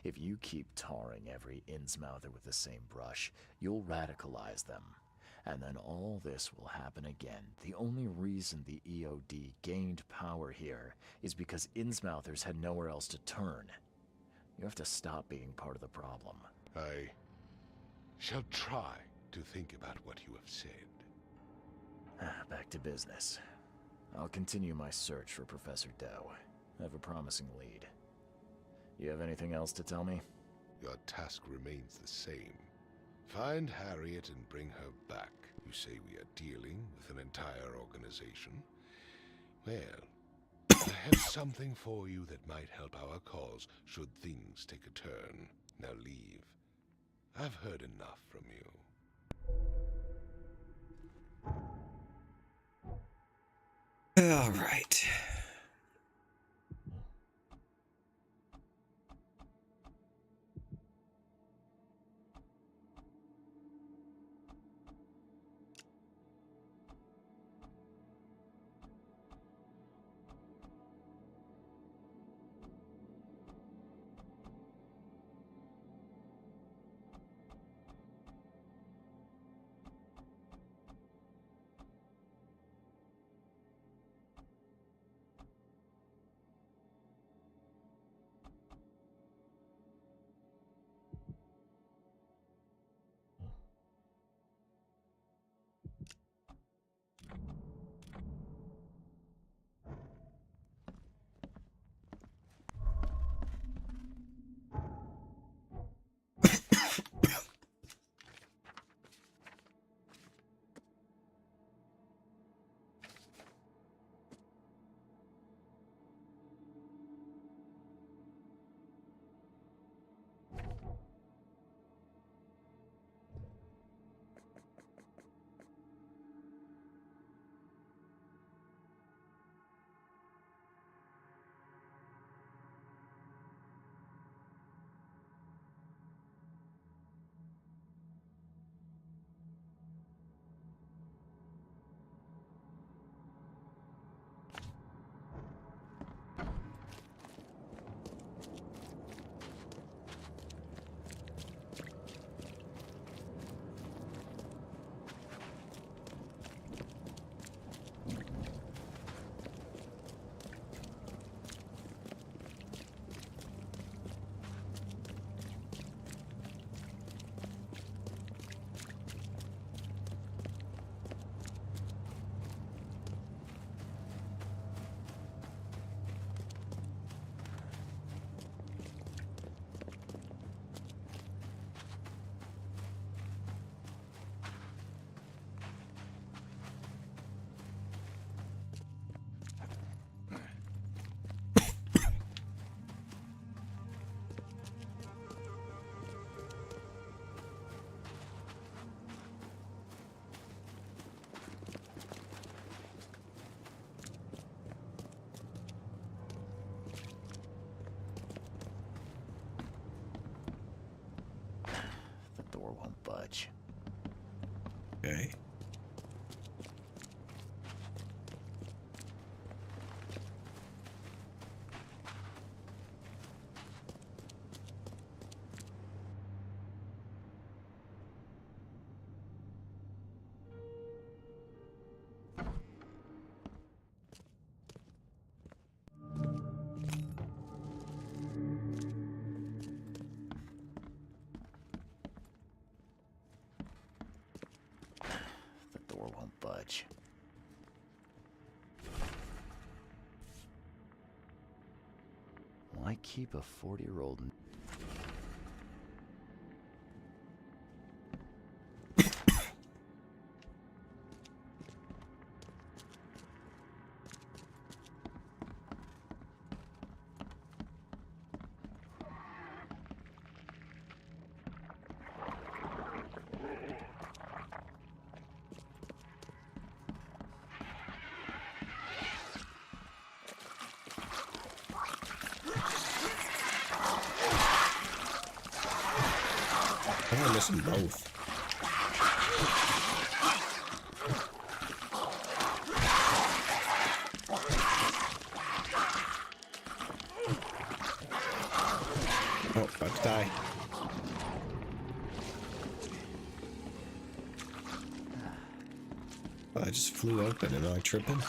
If you keep tarring every Innsmouther with the same brush, you'll radicalize them. And then all this will happen again. The only reason the EOD gained power here is because Innsmouthers had nowhere else to turn. You have to stop being part of the problem. I shall try to think about what you have said. Back to business. I'll continue my search for Professor Doe. I have a promising lead. You have anything else to tell me? Your task remains the same. Find Harriet and bring her back. You say we are dealing with an entire organization? Well, I have something for you that might help our cause should things take a turn. Now leave. I've heard enough from you. All right. The door won't budge. Okay. The door won't budge. Why keep a 40-year-old? I'm missing both. Oh, about to die. Oh, I just flew open. Am I tripping?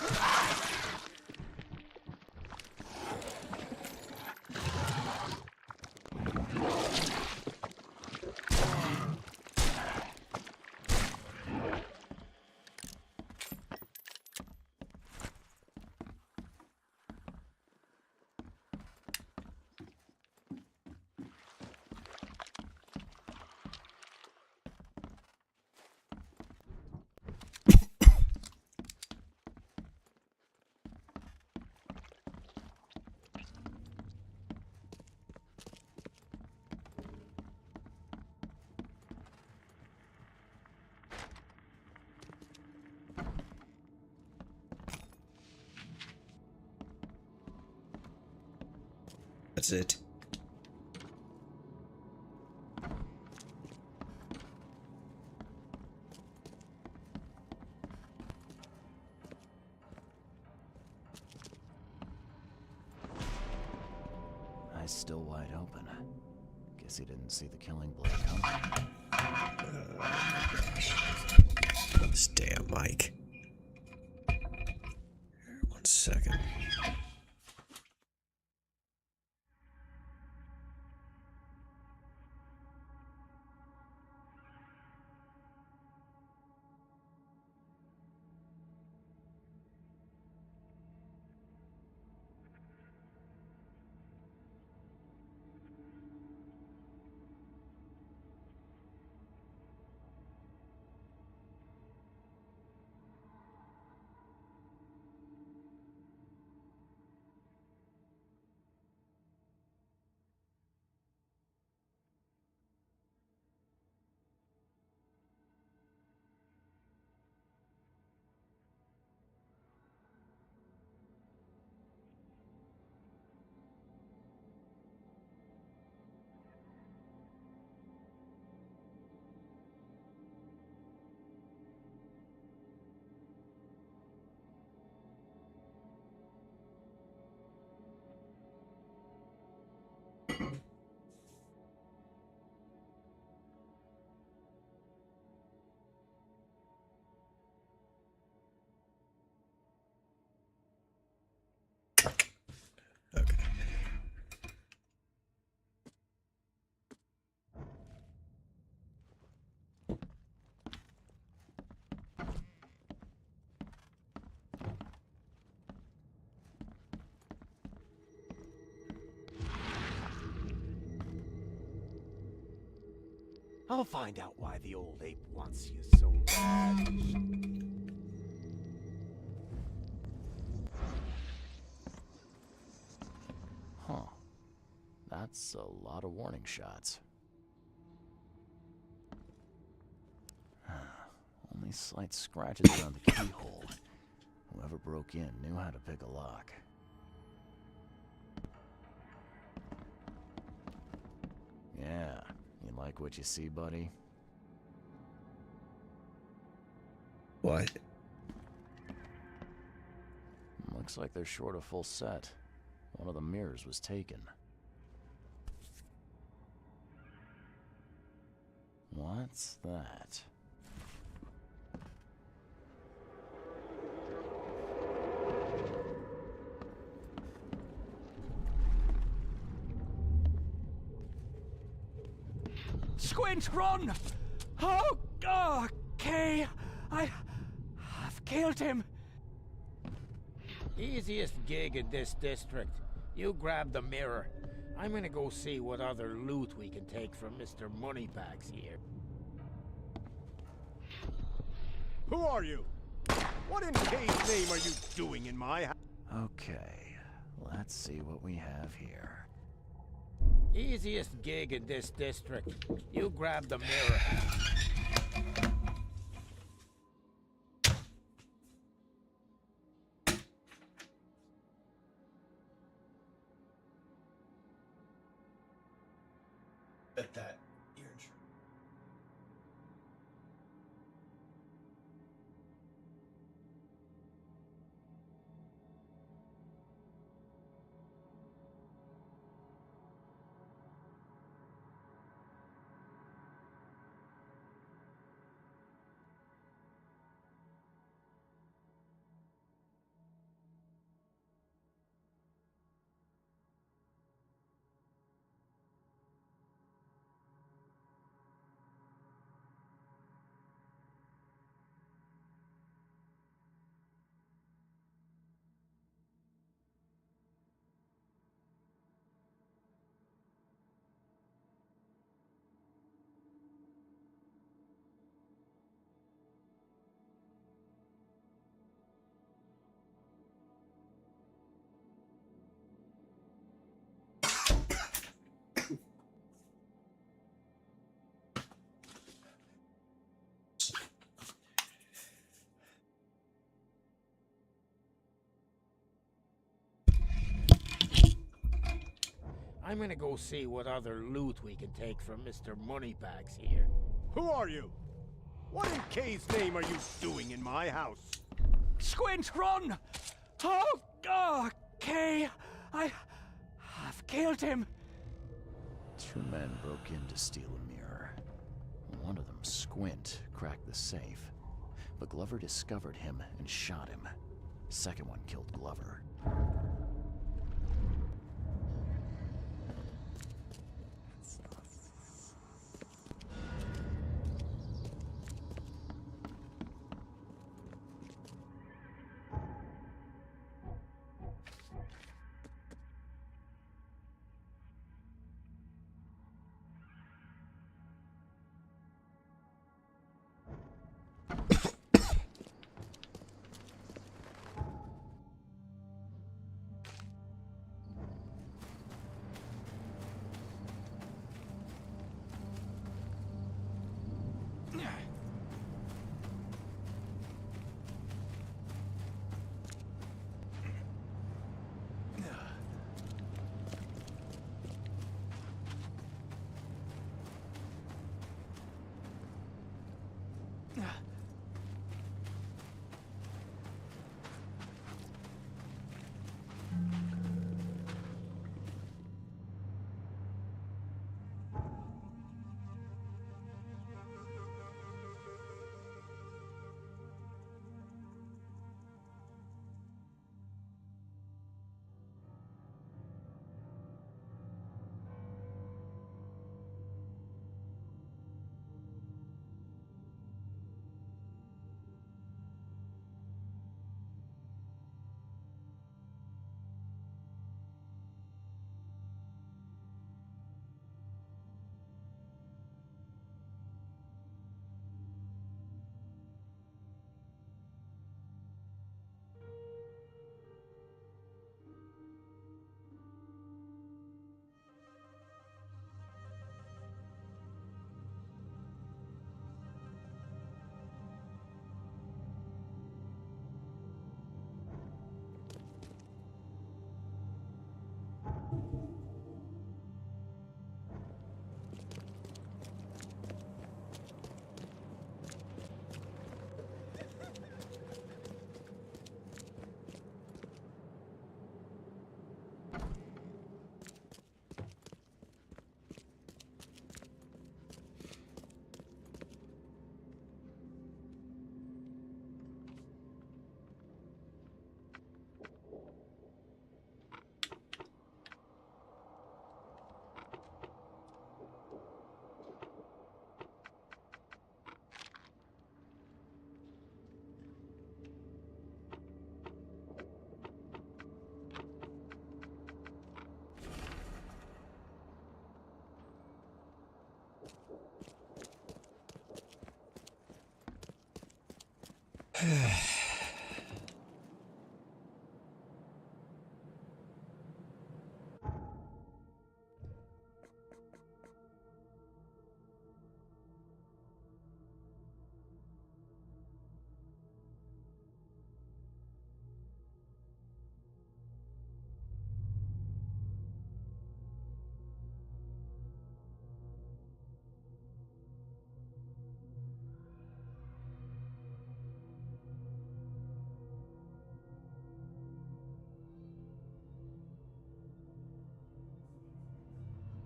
That's it. Eyes still wide open. Guess he didn't see the killing blow coming. This damn mic. 1 second. I'll find out why the old ape wants you so bad. Huh. That's a lot of warning shots. Only slight scratches around the keyhole. Whoever broke in knew how to pick a lock. Yeah, you like what you see, buddy? What? Looks like they're short a full set. One of the mirrors was taken. What's that? Squint, run! Oh, okay. I've killed him. Easiest gig in this district. You grab the mirror. I'm gonna go see what other loot we can take from Mr. Moneybags here. Who are you? What in K's name are you doing in my house? Okay, let's see what we have here. Easiest gig in this district. You grab the mirror. Bet that. I'm gonna go see what other loot we can take from Mr. Moneybags here. Who are you? What in K's name are you doing in my house? Squint, run! Oh, God, Kay! I've killed him. 2 men broke in to steal a mirror. One of them, Squint, cracked the safe. But Glover discovered him and shot him. Second one killed Glover.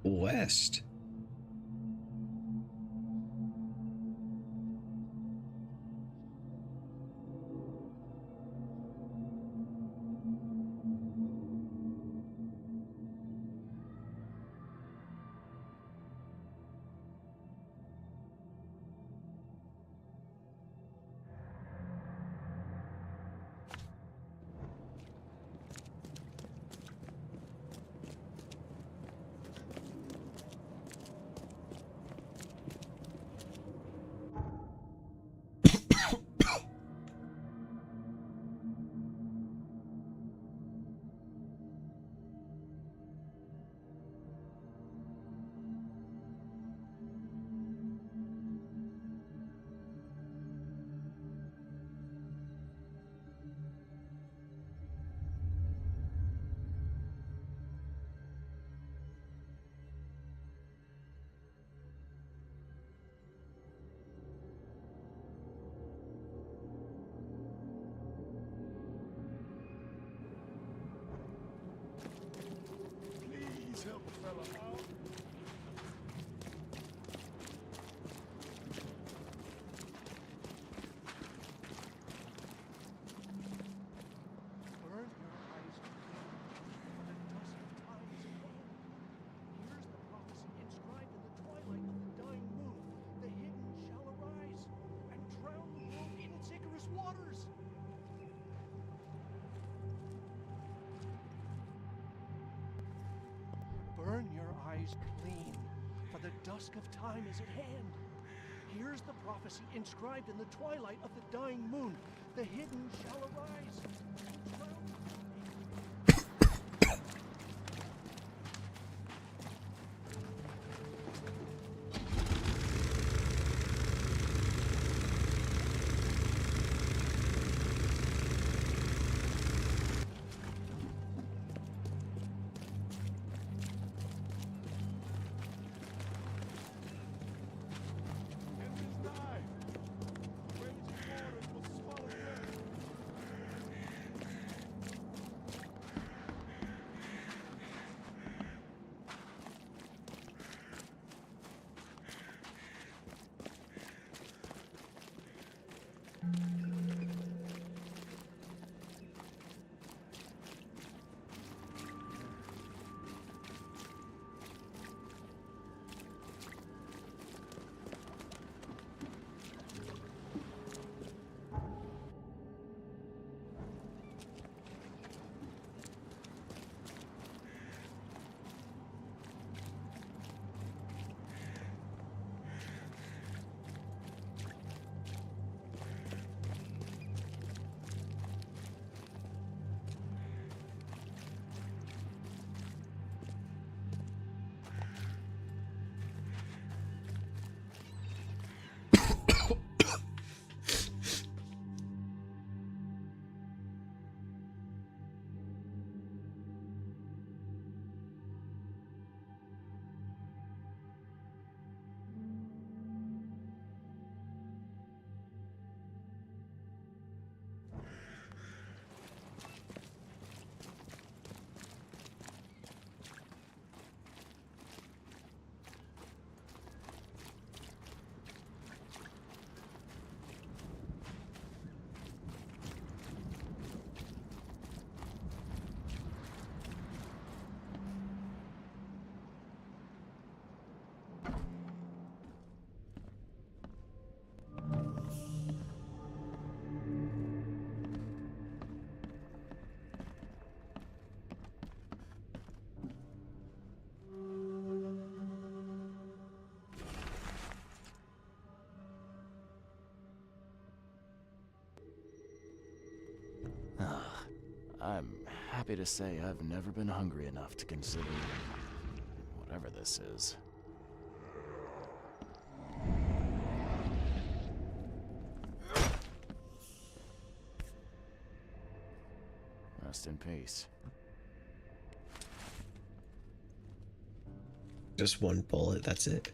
West. Burn your eyes clean, for the dusk of time is at hand. Here's the prophecy inscribed in the twilight of the dying moon. The hidden shall arise. I'm happy to say I've never been hungry enough to consider whatever this is. Rest in peace. Just one bullet, that's it.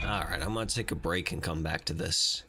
Alright, I'm gonna take a break and come back to this.